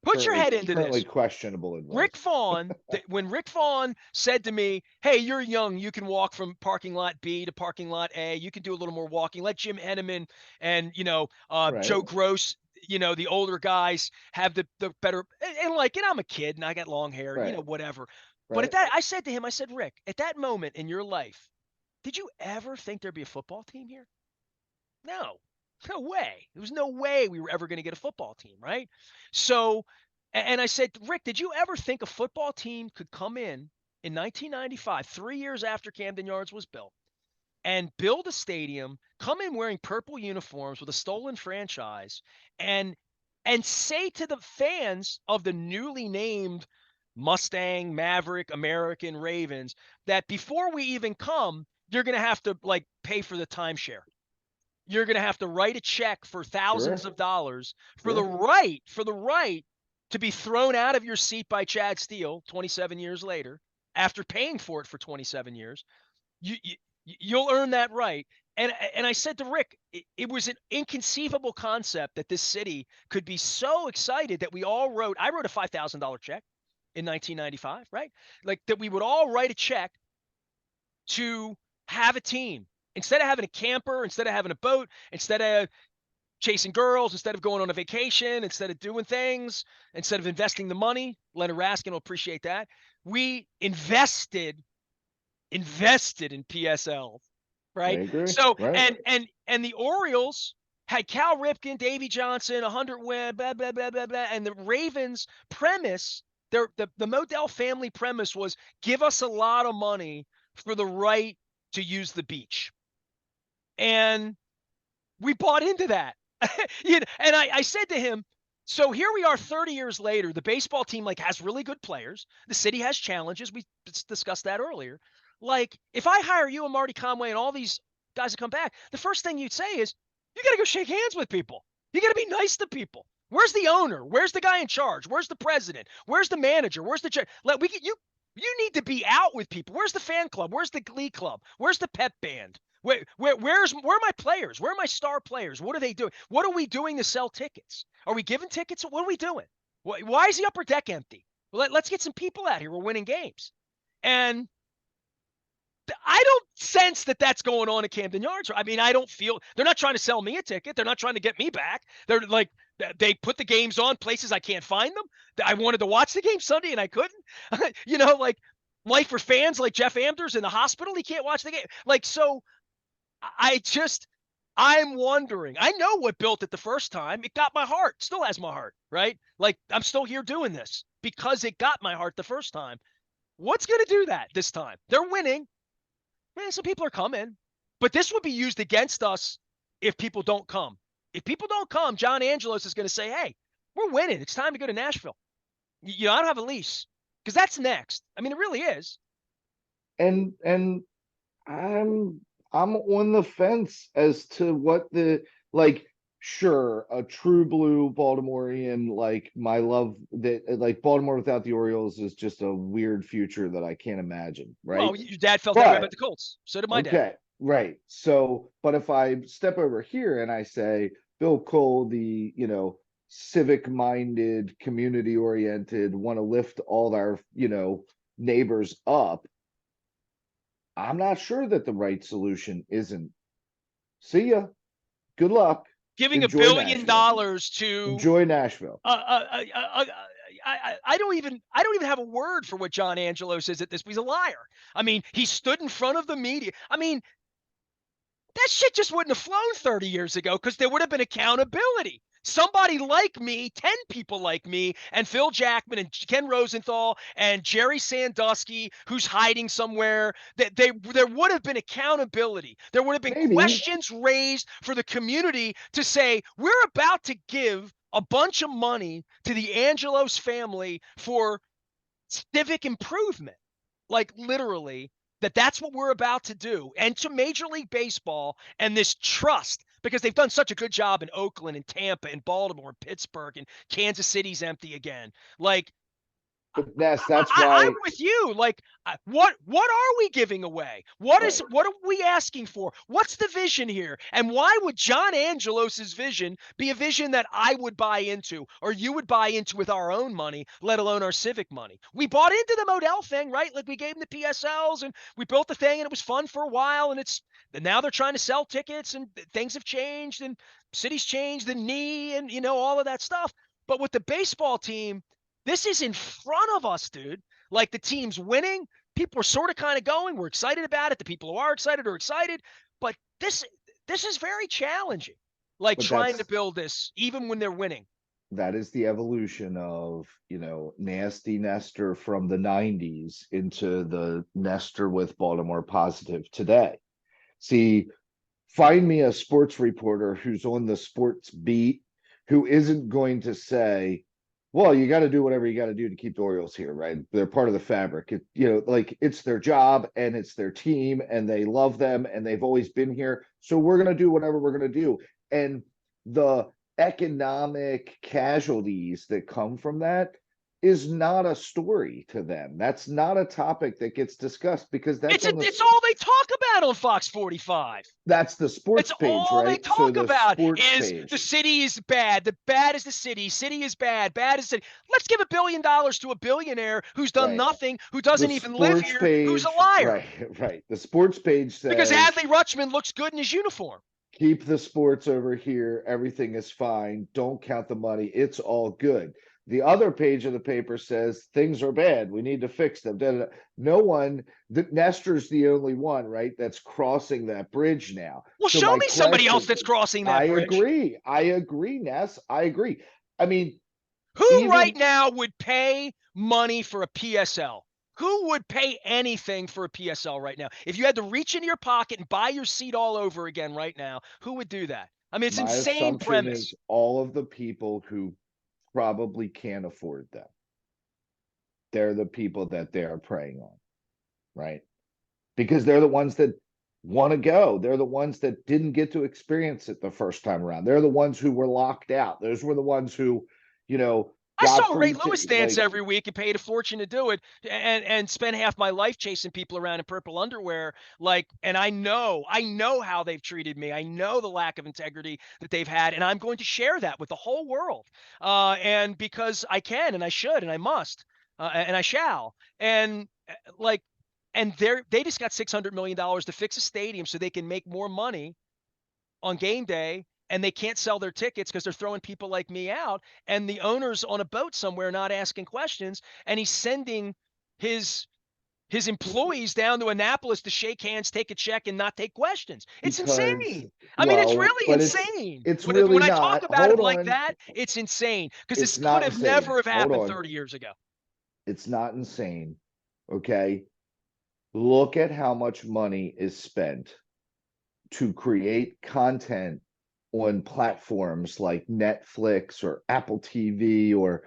Put your head into currently this. questionable Rick advice. Vaughn, when Rick Vaughn said to me, "Hey, you're young. You can walk from parking lot B to parking lot A. You can do a little more walking. Let Jim Henneman and Joe Right, Gross, the older guys have the better." And I'm a kid and I got long hair, right, whatever. But at right. that, I said to him, I said, Rick, at that moment in your life, did you ever think there'd be a football team here? No, no way. There was no way we were ever going to get a football team, right? So, and I said, Rick, did you ever think a football team could come in 1995, 3 years after Camden Yards was built, and build a stadium, come in wearing purple uniforms with a stolen franchise, and say to the fans of the newly named Mustang, Maverick, American Ravens that before we even come, you're going to have to like pay for the timeshare. You're going to have to write a check for thousands Sure, of dollars sure. for the right to be thrown out of your seat by Chad Steele 27 years later after paying for it for 27 years. You'll earn that right. And I said to Rick, it was an inconceivable concept that this city could be so excited that I wrote a $5,000 check in 1995, right? Like that we would all write a check to have a team. Instead of having a camper, instead of having a boat, instead of chasing girls, instead of going on a vacation, instead of doing things, instead of investing the money, Leonard Raskin will appreciate that. We invested in PSL, I right? agree. So Right. and the Orioles had Cal Ripken, Davy Johnson, 100 win, blah blah blah blah blah, and the Ravens premise, the Modell family premise was give us a lot of money for the right to use the beach, and we bought into that. And I said to him, so here we are 30 years later. The baseball team like has really good players. The city has challenges. We discussed that earlier. Like if I hire you and Marty Conway and all these guys to come back, the first thing you'd say is you got to go shake hands with people. You got to be nice to people. Where's the owner? Where's the guy in charge? Where's the president? Where's the manager? Where's the you need to be out with people. Where's the fan club? Where's the glee club? Where's the pep band? Where are my players? Where are my star players? What are they doing? What are we doing to sell tickets? Are we giving tickets? What are we doing? Why is the upper deck empty? Let's get some people out here. We're winning games. And I don't sense that that's going on at Camden Yards. I mean, I don't feel they're not trying to sell me a ticket. They're not trying to get me back. They're like, they put the games on places I can't find them. I wanted to watch the game Sunday and I couldn't. Like life for fans like Jeff Amder's in the hospital. He can't watch the game. Like, so I'm wondering. I know what built it the first time. It got my heart. Still has my heart, right? Like I'm still here doing this because it got my heart the first time. What's going to do that this time? They're winning. Man, some people are coming, but this would be used against us if people don't come. If people don't come, John Angelos is going to say, "Hey, we're winning. It's time to go to Nashville." I don't have a lease because that's next. I mean, it really is. And I'm I'm on the fence as to what the like. Sure, a true blue Baltimorean, like my love that like Baltimore without the Orioles is just a weird future that I can't imagine, right? Well, your dad felt that way about But the Colts. So did my dad. okay, right. So, but if I step over here and I say Bill Cole, the, civic minded, community oriented, want to lift all our, neighbors up, I'm not sure that the right solution isn't see ya. Good luck. Giving $1 Enjoy billion Nashville. to Enjoy Nashville. I don't even have a word for what John Angelo says at this. He's a liar. I mean, he stood in front of the media. I mean, that shit just wouldn't have flown 30 years ago because there would have been accountability. Somebody like me, 10 people like me, and Phil Jackman and Ken Rosenthal and Jerry Sandusky, who's hiding somewhere, that there would have been accountability. There would have been Maybe, questions raised for the community to say, we're about to give a bunch of money to the Angelos family for civic improvement, like literally, that's what we're about to do, and to Major League Baseball and this trust, because they've done such a good job in Oakland and Tampa and Baltimore and Pittsburgh, and Kansas City's empty again. Like, but Ness, that's I'm why. with you. Like, what are we giving away? Right. What are we asking for? What's the vision here? And why would John Angelos's vision be a vision that I would buy into, or you would buy into with our own money, let alone our civic money? We bought into the Modell thing, right? Like, we gave them the PSLs and we built the thing, and it was fun for a while. And now they're trying to sell tickets, and things have changed, and cities changed, the knee, and all of that stuff. But with the baseball team, this is in front of us, dude. Like, the team's winning. People are sort of kind of going. We're excited about it. The people who are excited are excited. But this is very challenging. Like, But trying to build this even when they're winning. that is the evolution of, nasty Nestor from the 90s into the Nestor with Baltimore Positive today. See, find me a sports reporter who's on the sports beat who isn't going to say, well, you got to do whatever you got to do to keep the Orioles here, right? They're part of the fabric. Like, it's their job and it's their team and they love them and they've always been here. So we're going to do whatever we're going to do. And the economic casualties that come from that is not a story to them. That's not a topic that gets discussed because that's on the It's all they talk about on Fox 45. that's the It's sports page, all they right? So talk the about sports is the page, city is bad. The bad is the city. City is bad. Bad is the city. Let's give $1 billion to a billionaire who's done right? nothing, who The doesn't even live sports here, who's a page, liar. right, right. The sports page Because says, Adley Rutschman looks good in his uniform. keep the sports over here. Everything is fine. Don't count the money. It's all good. The other page of the paper says things are bad. We need to fix them. Da, da, da. No one, Nestor's the only one, right? That's crossing that bridge now. Well, So show my me somebody else question that's is, crossing I that bridge. agree. I agree, Ness. I agree. I mean, Who right even now would pay money for a PSL? Who would pay anything for a PSL right now? If you had to reach into your pocket and buy your seat all over again right now, who would do that? I mean, it's my insane assumption premise. is all of the people who probably can't afford them, they're the people that they're preying on, right? Because they're the ones that want to go. They're the ones that didn't get to experience it the first time around. They're the ones who were locked out. Those were the ones who, I got saw Ray free Lewis tickets. dance Like, every week and paid a fortune to do it, and spend half my life chasing people around in purple underwear. Like, and I know how they've treated me. I know the lack of integrity that they've had, and I'm going to share that with the whole world. And because I can, and I should, and I must, and I shall. And like, and they just got $600 million to fix a stadium so they can make more money on game day, and they can't sell their tickets because they're throwing people like me out, and the owner's on a boat somewhere not asking questions, and he's sending his employees down to Annapolis to shake hands, take a check, and not take questions. It's because, insane. I mean, it's well, really but it's insane. it's When really I talk not. about it Hold like on. that, it's insane because this It's could not have insane. never have Hold happened on. 30 years ago. It's not insane. Okay. Look at how much money is spent to create content on platforms like Netflix or Apple TV or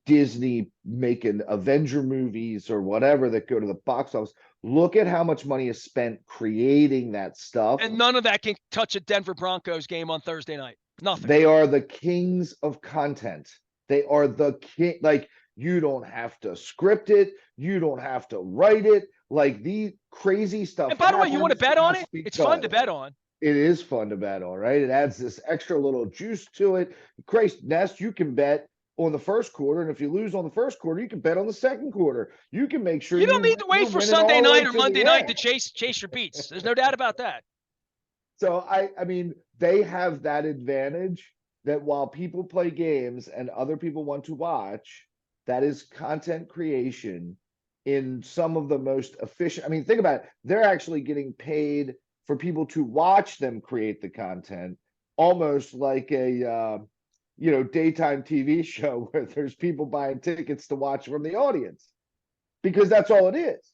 Disney making Avenger movies or whatever that go to the box office. Look at how much money is spent creating that stuff. And none of that can touch a Denver Broncos game on Thursday night. Nothing. They are the kings of content. They are the king. Like, you don't have to script it, you don't have to write it. Like, the crazy And stuff by the way, you want to happens bet on it? just It's fun to because. bet on. It is fun to bet on, right? It adds this extra little juice to it. Christ, Nest, you can bet on the first quarter, and if you lose on the first quarter, you can bet on the second quarter. You can make sure You don't need to you're wait for winning all Sunday the way night or to Monday the night to end. chase your beats. There's no doubt about that. So I mean, they have that advantage that while people play games and other people want to watch, that is content creation in some of the most efficient. I mean, think about it. They're actually getting paid for people to watch them create the content, almost like a daytime TV show where there's people buying tickets to watch from the audience, because that's all it is.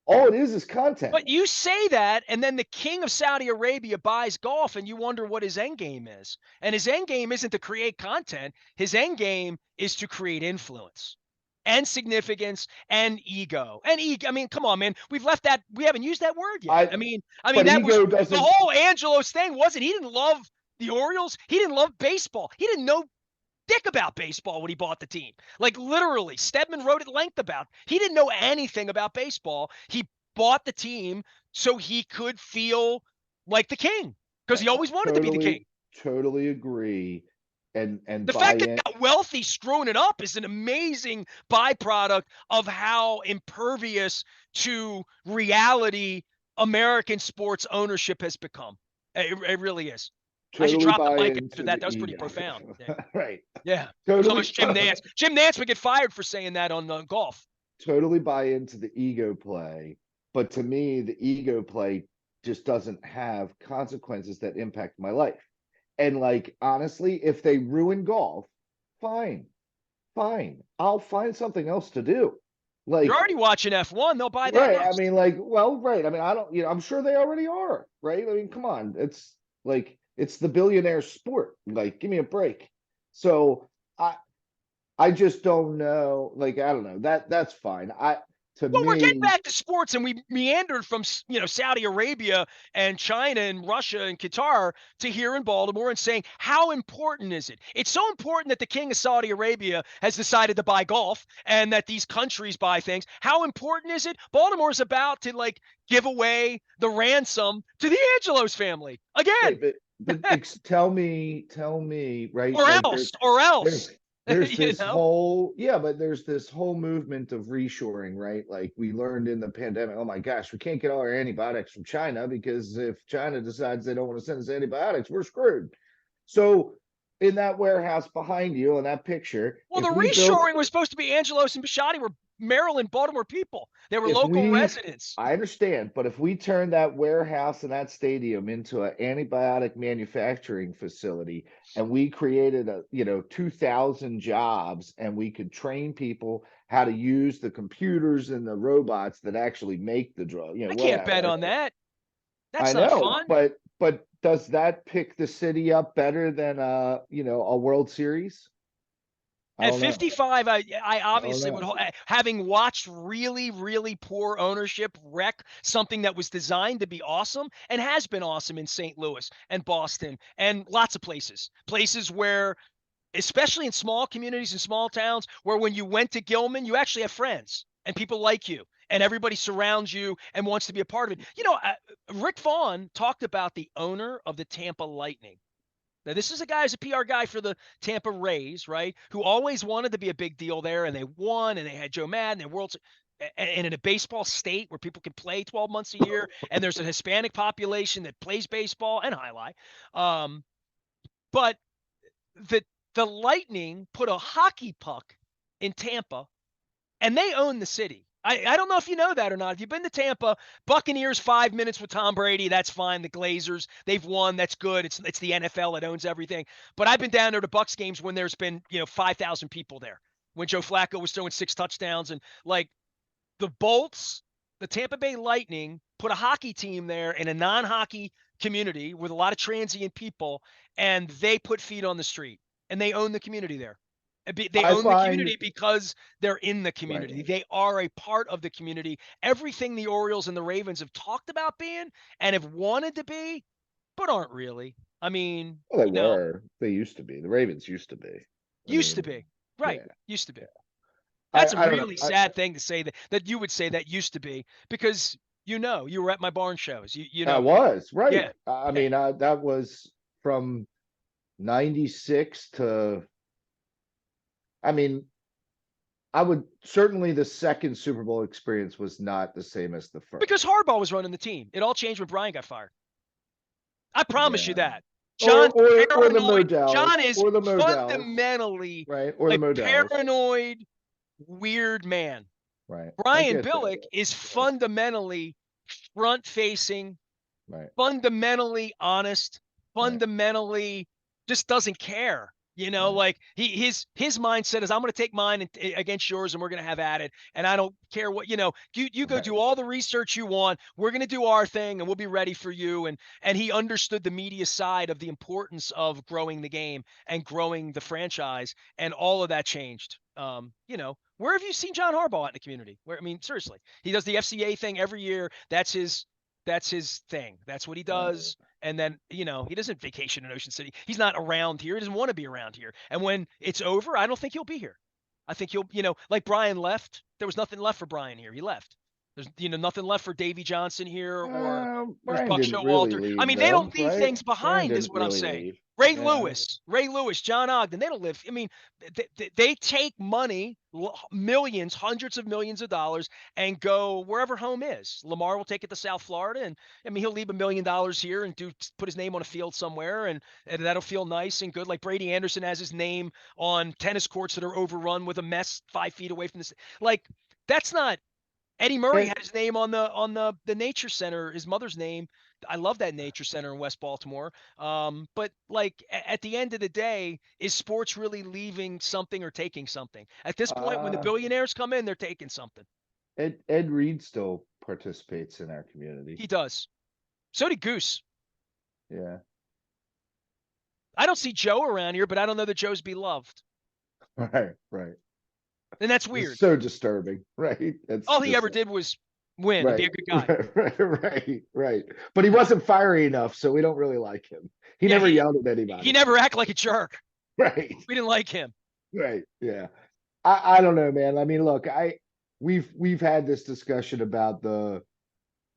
All it is content. But you say that, and then the king of Saudi Arabia buys golf, and you wonder what his end game is. And his end game isn't to create content. His end game is to create influence and significance and ego. And ego, I mean, come on, man. We've left that. We haven't used that word yet. I I mean, but that was ego the doesn't. whole Angelos thing, wasn't he? Didn't love the Orioles. He didn't love baseball. He didn't know dick about baseball when he bought the team. Like literally, Stedman wrote at length about. He didn't know anything about baseball. He bought the team so he could feel like the king because he always wanted to be the king. Totally agree, and The buy fact that in. he got wealthy screwing it up is an amazing byproduct of how impervious to reality American sports ownership has become. It really is. I should Totally drop the buy mic after into that. the That was pretty ego. profound. Yeah. Right. Yeah. So Totally. much Jim Nance. Jim Nance would get fired for saying that on golf. Totally buy into the ego play, but to me, the ego play just doesn't have consequences that impact my life. And like honestly, if they ruin golf, fine, fine. I'll find something else to do. You're Like, already watching F1. They'll buy that right. I next. mean, like, well, right. I mean, I don't, I'm sure they already are, right? I mean, come on. It's like it's the billionaire sport. Like, give me a break. So I just don't know. Like, I don't know. That's fine. To Well, we're getting me, back to sports, and we meandered from Saudi Arabia and China and Russia and Qatar to here in Baltimore and saying how important is it? It's so important that the king of Saudi Arabia has decided to buy golf and that these countries buy things. How important is it? Baltimore's about to like give away the ransom to the Angelos family right, again, but tell me, right? or Like else, or there's else. there's you this know. whole yeah, but there's this whole movement of reshoring, right? Like we learned in the pandemic, oh my gosh, we can't get all our antibiotics from China because if China decides they don't want to send us antibiotics, we're screwed. So in that warehouse behind you on that picture, Well, the reshoring was supposed to be Angelos and Bisciotti were Maryland, Baltimore people. They were if local we residents. I understand, but if we turn that warehouse and that stadium into an antibiotic manufacturing facility and we created 2,000 jobs and we could train people how to use the computers and the robots that actually make the drug, I can't bet whatever. on that. That's I not know, fun. but does that pick the city up better than a World Series? I At don't know. 55, I I don't obviously would, know. having watched really, really poor ownership wreck something that was designed to be awesome and has been awesome in St. Louis and Boston and lots of places where, especially in small communities and small towns, where when you went to Gilman, you actually have friends and people like you and everybody surrounds you and wants to be a part of it. Rick Vaughn talked about the owner of the Tampa Lightning. Now, this is a guy who's a PR guy for the Tampa Rays, right? Who always wanted to be a big deal there, and they won, and they had Joe Madden and World, and in a baseball state where people can play 12 months a year, and there's a Hispanic population that plays baseball and highlight. But the the Lightning put a hockey puck in Tampa, and they own the city. I don't know if you know that or not. If you've been to Tampa, Buccaneers 5 minutes with Tom Brady, that's fine. The Glazers, they've won, that's good. It's the NFL that owns everything. But I've been down there to Bucks games when there's been 5,000 people there. When Joe Flacco was throwing 6 touchdowns, and like the Bolts, the Tampa Bay Lightning put a hockey team there in a non-hockey community with a lot of transient people, and they put feet on the street, and they own the community there. They I own the find community because they're in the right. community. They are a part of the community. Everything the Orioles and the Ravens have talked about being and have wanted to be, but aren't really. I mean, Well, they were. They used to be. The Ravens used to be. I used to mean, be. Right. yeah. Used to be. Yeah. That's a I don't know. really sad thing to say that you would say that used to be because you were at my barn shows. I was right. Yeah. I Yeah. mean, that was from '96 to I mean, I would certainly the second Super Bowl experience was not the same as the Because first. Harbaugh was running the team. It all changed when Brian got fired. I promise you Yeah. that. Or John's or the paranoid. Modells, John is or the Modells, fundamentally right? Or the a Modells, paranoid, weird man. right? I Brian get that. Billick is Yeah, fundamentally front facing, right, fundamentally honest, right, fundamentally just doesn't care. right, Like his mindset is I'm going to take mine against yours and we're going to have at it. And I don't care what, you go right. do all the research you want. We're going to do our thing and we'll be ready for you. And he understood the media side of the importance of growing the game and growing the franchise, and all of that changed. Where have you seen John Harbaugh out in the community? Where, I mean, seriously, he does the FCA thing every year. That's his thing. That's what he Right. does. And then, he doesn't vacation in Ocean City. He's not around here. He doesn't want to be around here. And when it's over, I don't think he'll be here. I think he'll, like Brian left. There was nothing left for Brian here. He left. There's, nothing left for Davey Johnson here or Brian Buck didn't really Showalter. I leave mean, they though, don't leave right? things Brian behind, is didn't what I'm really saying. leave. Yeah. Ray Lewis, John Ogden, they don't live. I mean, they take money, millions, hundreds of millions of dollars, and go wherever home is. Lamar will take it to South Florida, and I mean, he'll leave $1 million here and put his name on a field somewhere, and that'll feel nice and good. Like Brady Anderson has his name on tennis courts that are overrun with a mess 5 feet away from this. Like, that's not. Eddie Murray And had his name on the nature center, his mother's name. I love that nature center in West Baltimore. But like at the end of the day, is sports really leaving something or taking something? At this point, when the uh billionaires come in, they're taking something. Ed Reed still participates in our community. He does. So did Goose. Yeah. I don't see Joe around here, but I don't know that Joe's beloved. Right, right. And that's It's weird. so disturbing, right? That's All he just ever did was win and be right, a good guy. right. But he wasn't fiery enough, so we don't really like him. He Yeah, never he yelled at he anybody. never acted like a jerk. Right, We didn't like him. right. Yeah. I don't know, man. I mean, look, we've had this discussion about the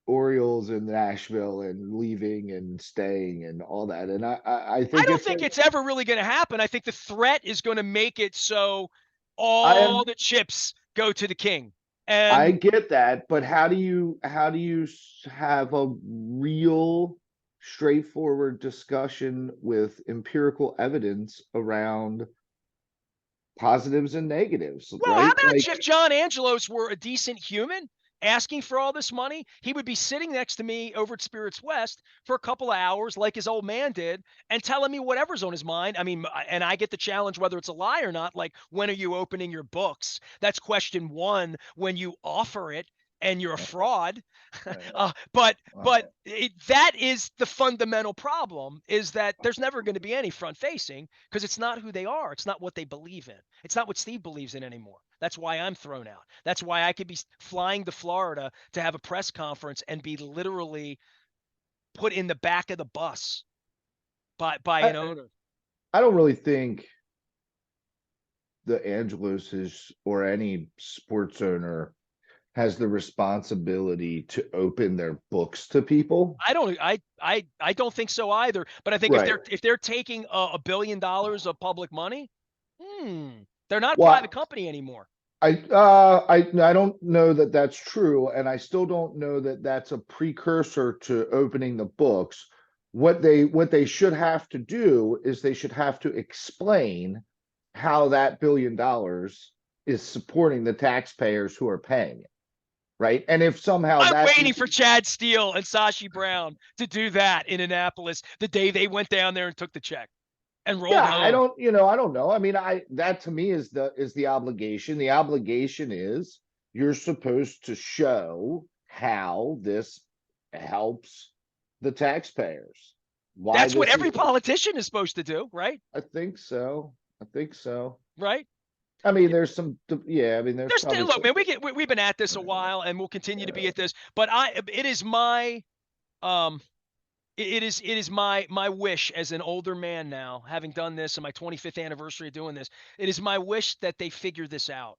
Orioles in Nashville and leaving and staying and all that. And I I think don't it's a think it's ever really going to happen. I think the threat is going to make it so I all am the chips go to the king. I And get that, but how do you have a real straightforward discussion with empirical evidence around positives and negatives, well, how right? about Like if John Angelos were a decent human asking for all this money? He would be sitting next to me over at Spirits West for a couple of hours, like his old man did, and telling me whatever's on his mind. I mean, and I get the challenge whether it's a lie or not. Like, when are you opening your books? That's question one when you offer it and you're a fraud. uh, But that is the fundamental problem, is that there's never going to be any front facing because it's not who they are. It's not what they believe in. It's not what Steve believes in anymore. That's why I'm thrown out. That's why I could be flying to Florida to have a press conference and be literally put in the back of the bus by I, an owner. I don't really think the Angeloses or any sports owner has the responsibility to open their books to people. I don't think so either. But I think if Right. they're taking $1 billion of public money, they're not a private Well, company anymore. I don't know that that's true, and I still don't know that that's a precursor to opening the books. What they should have to do is they should have to explain how that $1 billion is supporting the taxpayers who are paying it, right? And if somehow I'm that waiting is for Chad Steele and Sashi Brown to do that in Annapolis the day they went down there and took the check and rolled yeah, home. I don't know. I mean, I that to me is the obligation. The obligation is you're supposed to show how this helps the taxpayers. Why That's what this every is politician is supposed to do, right? I think so. I think so. Right? I mean, there's some yeah, I mean, there's There's probably look, some man, we've been at this a while and we'll continue to be at this, but it is my um it is my wish as an older man now, having done this on my 25th anniversary of doing this. It is my wish that they figure this out.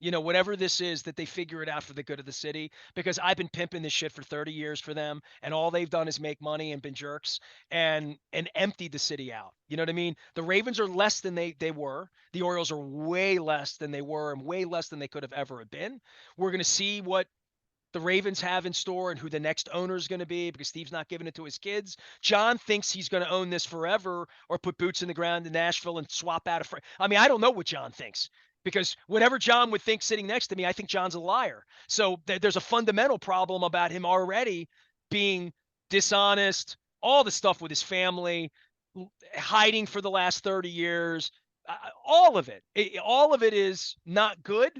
Whatever this is, that they figure it out for the good of the city, because I've been pimping this shit for 30 years for them, and all they've done is make money and been jerks and emptied the city out. You know what I mean? The Ravens are less than they were. The Orioles are way less than they were and way less than they could have ever been. We're going to see what the Ravens have in store and who the next owner is going to be, because Steve's not giving it to his kids. John thinks he's going to own this forever or put boots in the ground in Nashville and swap out I don't know what John thinks, because whatever John would think sitting next to me, I think John's a liar. So there's a fundamental problem about him already being dishonest, all the stuff with his family, hiding for the last 30 years, all of it. All of it is not good.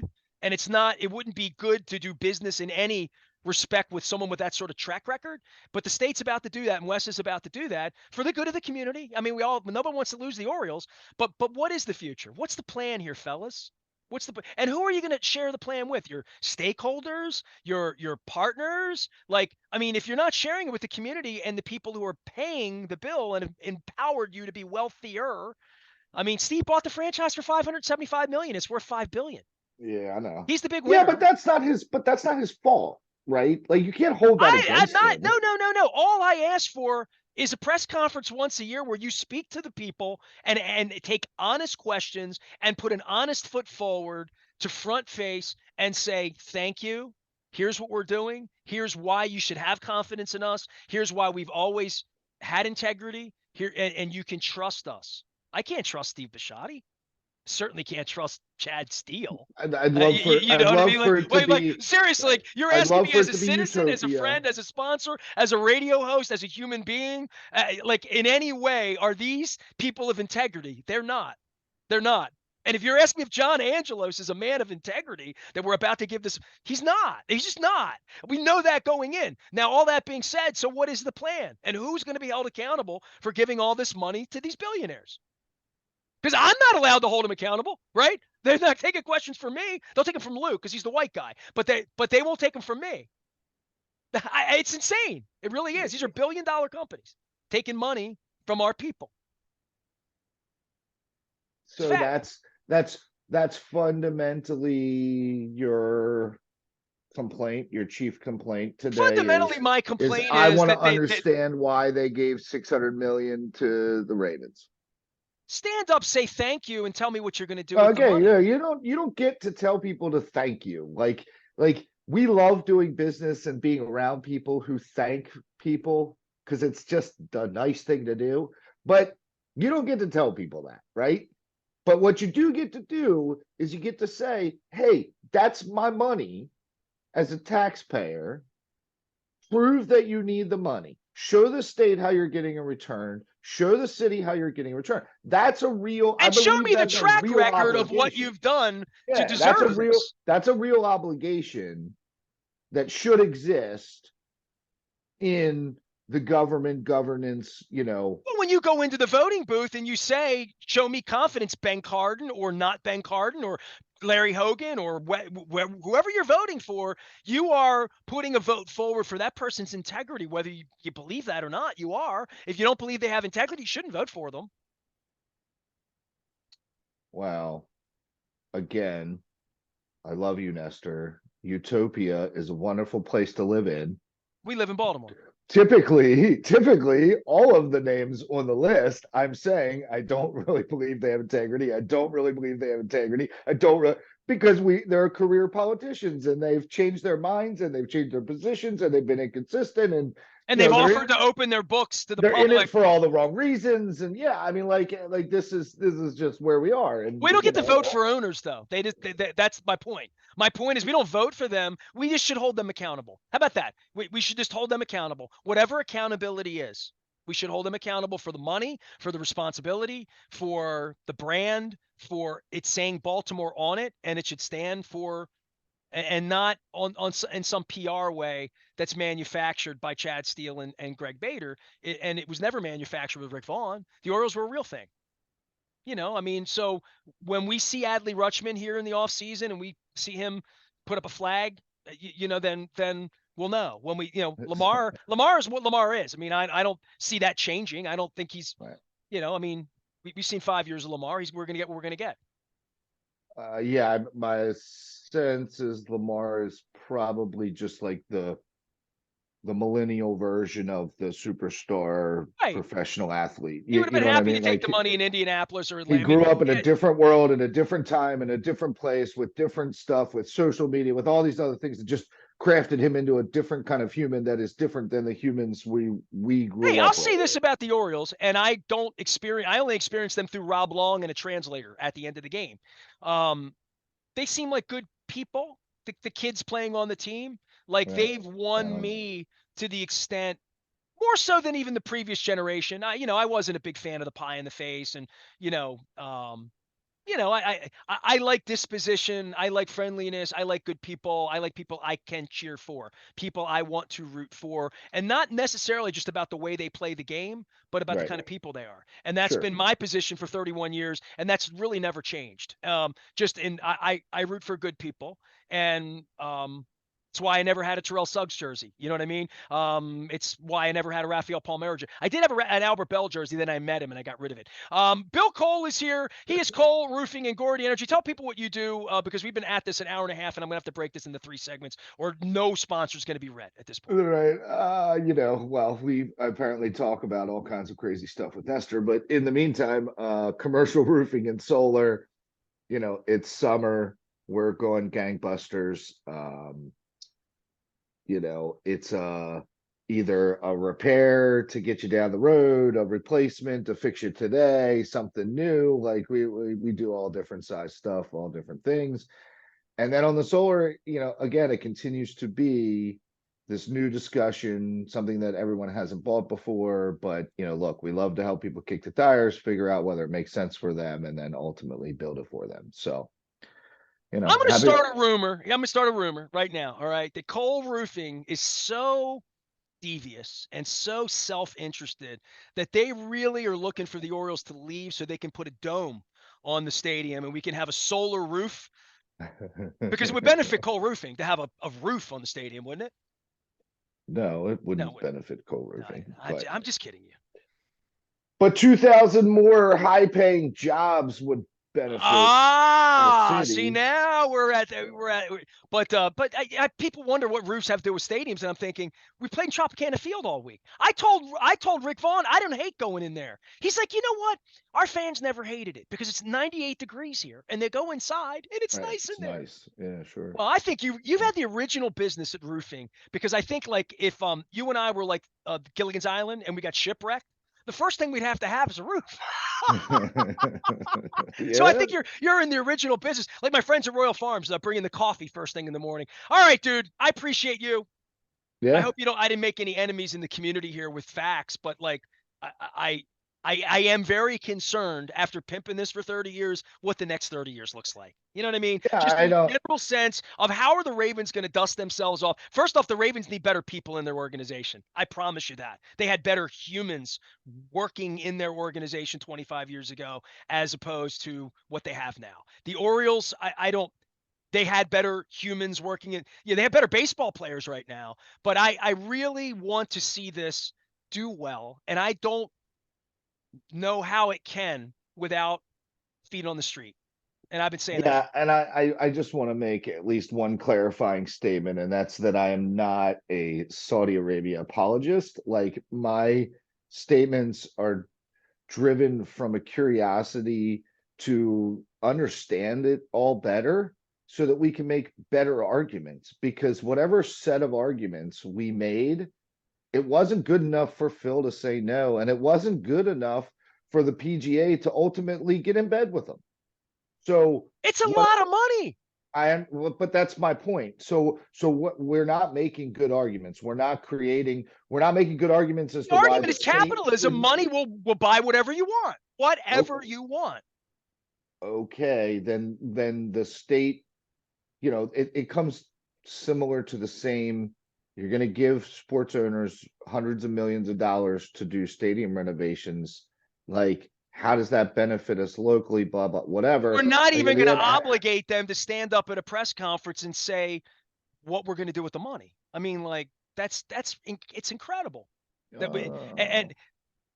And it wouldn't be good to do business in any respect with someone with that sort of track record. But the state's about to do that, and Wes is about to do that for the good of the community. I mean, nobody wants to lose the Orioles, but what is the future? What's the plan here, fellas? And who are you going to share the plan with? Your stakeholders, your partners? If you're not sharing it with the community and the people who are paying the bill and have empowered you to be wealthier. Steve bought the franchise for $575 million. It's worth $5 billion. Yeah, I know. He's the big winner. Yeah, but that's not his fault, right? Like, you can't hold that against him. No. All I ask for is a press conference once a year where you speak to the people and take honest questions and put an honest foot forward to front face and say, thank you. Here's what we're doing. Here's why you should have confidence in us. Here's why we've always had integrity here, and you can trust us. I can't trust Steve Bisciotti. Certainly can't trust Chad Steele. I'd love for it to be. Seriously, you're asking me as a citizen, as a friend, as a sponsor, as a radio host, as a human being, in any way, are these people of integrity? They're not. They're not. And if you're asking if John Angelos is a man of integrity that we're about to give this, he's not. He's just not. We know that going in. Now, all that being said, so what is the plan? And who's going to be held accountable for giving all this money to these billionaires? Because I'm not allowed to hold them accountable, right? They're not taking questions from me. They'll take them from Luke because he's the white guy. But they won't take them from me. It's insane. It really is. These are billion-dollar companies taking money from our people. So that's fundamentally your complaint, your chief complaint today. Fundamentally, my complaint is I want to understand why they gave $600 million to the Ravens. Stand up, say thank you, and tell me what you're going to do. Okay, yeah, you don't get to tell people to thank you. Like we love doing business and being around people who thank people because it's just a nice thing to do. But you don't get to tell people that, right? But what you do get to do is you get to say, hey, that's my money as a taxpayer. Prove that you need the money. Show the state how you're getting a return. Show the city how you're getting a return. That's a real. And show me the track record of what you've done to deserve this. That's a real obligation that should exist in the government governance, Well, when you go into the voting booth and you say, show me confidence, Ben Cardin or not Ben Cardin or Larry Hogan or whoever you're voting for, you are putting a vote forward for that person's integrity, whether you believe that or not. You are. If you don't believe they have integrity, you shouldn't vote for them. Well, again, I love you, Nestor. Utopia is a wonderful place to live in. We live in Baltimore. Typically, all of the names on the list, I'm saying I don't really believe they have integrity. I don't really believe they have integrity. Because they're career politicians and they've changed their minds and they've changed their positions and they've been inconsistent and they've offered to open their books to the public. They're in it for all the wrong reasons. And yeah, this is just where we are. And we don't get to vote for owners, though. That's my point. My point is we don't vote for them. We just should hold them accountable. How about that? We should just hold them accountable. Whatever accountability is, we should hold them accountable for the money, for the responsibility, for the brand, for it saying Baltimore on it, and it should stand for, and not in some PR way that's manufactured by Chad Steele and Greg Bader. And it was never manufactured with Rick Vaughn. The Orioles were a real thing. So when we see Adley Rutschman here in the offseason and we see him put up a flag, then we'll know. When Lamar is what Lamar is. I don't see that changing. I don't think he's, right. We've seen 5 years of Lamar. We're going to get what we're going to get. Yeah, my sense is Lamar is probably just like the millennial version of the superstar Right. professional athlete. He You, would have you been know what I happy to mean? take Like the money in Indianapolis or he Atlanta. I mean, grew up in a yeah, different world, in a different time, in a different place, with different stuff, with social media, with all these other things that just crafted him into a different kind of human that is different than the humans we hey, grew I'll up with. say this about the Orioles, and I only experience them through Rob Long and a translator at the end of the game. Um, they seem like good people. The kids playing on the team, like Yeah. they've won me to the extent more so than even the previous generation. I wasn't a big fan of the pie in the face, and you know, um, I like disposition. I like friendliness. I like good people. I like people I can cheer for, people I want to root for, and not necessarily just about the way they play the game, but about the Right. kind of people they are. And that's Sure. been my position for 31 years, and that's really never changed. Just in I root for good people, and it's why I never had a Terrell Suggs jersey. You know what I mean? It's why I never had a Rafael Palmeiro jersey. I did have an Albert Bell jersey, then I met him and I got rid of it. Bill Cole is here. He is Cole Roofing and Gordy Energy. Tell people what you do because we've been at this an hour and a half, and I'm gonna have to break this into 3 segments, or no sponsor's gonna be read at this point. Right. Well, we apparently talk about all kinds of crazy stuff with Nestor, but in the meantime, commercial roofing and solar, it's summer. We're going gangbusters. It's either a repair to get you down the road, a replacement to fix you today, something new. Like we do all different size stuff, all different things. And then on the solar, again, it continues to be this new discussion, something that everyone hasn't bought before. But look, we love to help people kick the tires, figure out whether it makes sense for them, and then ultimately build it for them. So, I'm going to happy. start a rumor. I'm going to start a rumor right now. All right. The Cole Roofing is so devious and so self-interested that they really are looking for the Orioles to leave so they can put a dome on the stadium and we can have a solar roof because it would benefit Cole Roofing to have a roof on the stadium, wouldn't it? No, it No, it wouldn't wouldn't. benefit No, co-roofing, but I'm just kidding you. 2,000 more high-paying jobs would benefit our See city. now but people wonder what roofs have to do with stadiums, and I'm thinking we played in Tropicana Field all week. I told Rick Vaughn I don't hate going in there. He's like, you know what? Our fans never hated it because it's 98 degrees here, and they go inside, and it's Right, nice in it's there. nice. Yeah, sure. Well, I think you've had the original business at roofing because I think like if you and I were like Gilligan's Island and we got shipwrecked, the first thing we'd have to have is a roof. So I Yeah, think you're in the original business. Like my friends at Royal Farms, bringing the coffee first thing in the morning. All right, dude, I appreciate you. I yeah. hope I didn't make any enemies in the community here with facts, but like I I I am very concerned after pimping this for 30 years what the next 30 years looks like. You know what I mean? Yeah, Just I in a don't. general sense of how are the Ravens going to dust themselves off? First off, the Ravens need better people in their organization. I promise you that. They had better humans working in their organization 25 years ago as opposed to what they have now. The Orioles, I don't they had better humans working in they have better baseball players right now, but I really want to see this do well, and I don't know how it can without feet on the street. And I've been saying that for Yeah, and I just want to make at least one clarifying statement, and that's that I am not a Saudi Arabia apologist. Like my statements are driven from a curiosity to understand it all better so that we can make better arguments. Because whatever set of arguments we made, it wasn't good enough for Phil to say no, and it wasn't good enough for the PGA to ultimately get in bed with them. So it's a what lot of money. but that's my point. So what we're not making good arguments. We're not making good arguments as The to why argument the is state capitalism. should. Money will buy whatever you want, whatever you want. Okay, then the state, it comes similar to the same. You're going to give sports owners hundreds of millions of dollars to do stadium renovations. Like, how does that benefit us locally? Blah blah, We're whatever. not Like at even the going to end, obligate them to stand up at a press conference and say what we're going to do with the money. I mean, like it's incredible. That we, uh, and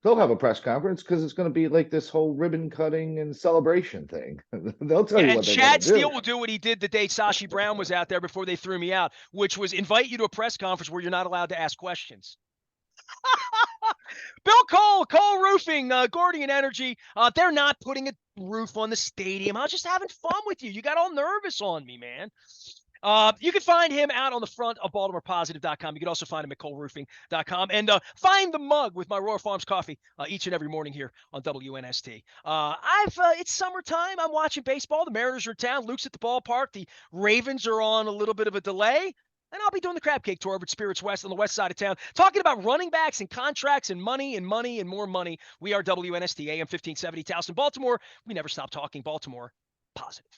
They'll have a press conference because it's going to be like this whole ribbon cutting and celebration thing. They'll tell Yeah, you and what they're going to Chad do. Steele will do what he did the day Sashi Brown was out there before they threw me out, which was invite you to a press conference where you're not allowed to ask questions. Bill Cole, Cole Roofing, Gordian Energy. They're not putting a roof on the stadium. I was just having fun with you. You got all nervous on me, man. You can find him out on the front of BaltimorePositive.com. You can also find him at ColeRoofing.com. And find the mug with my Roar Farms coffee each and every morning here on WNST. It's summertime. I'm watching baseball. The Mariners are in town. Luke's at the ballpark. The Ravens are on a little bit of a delay. And I'll be doing the crab cake tour over at Spirits West on the west side of town, talking about running backs and contracts and money and money and more money. We are WNST AM 1570 Towson, Baltimore. We never stop talking Baltimore positive.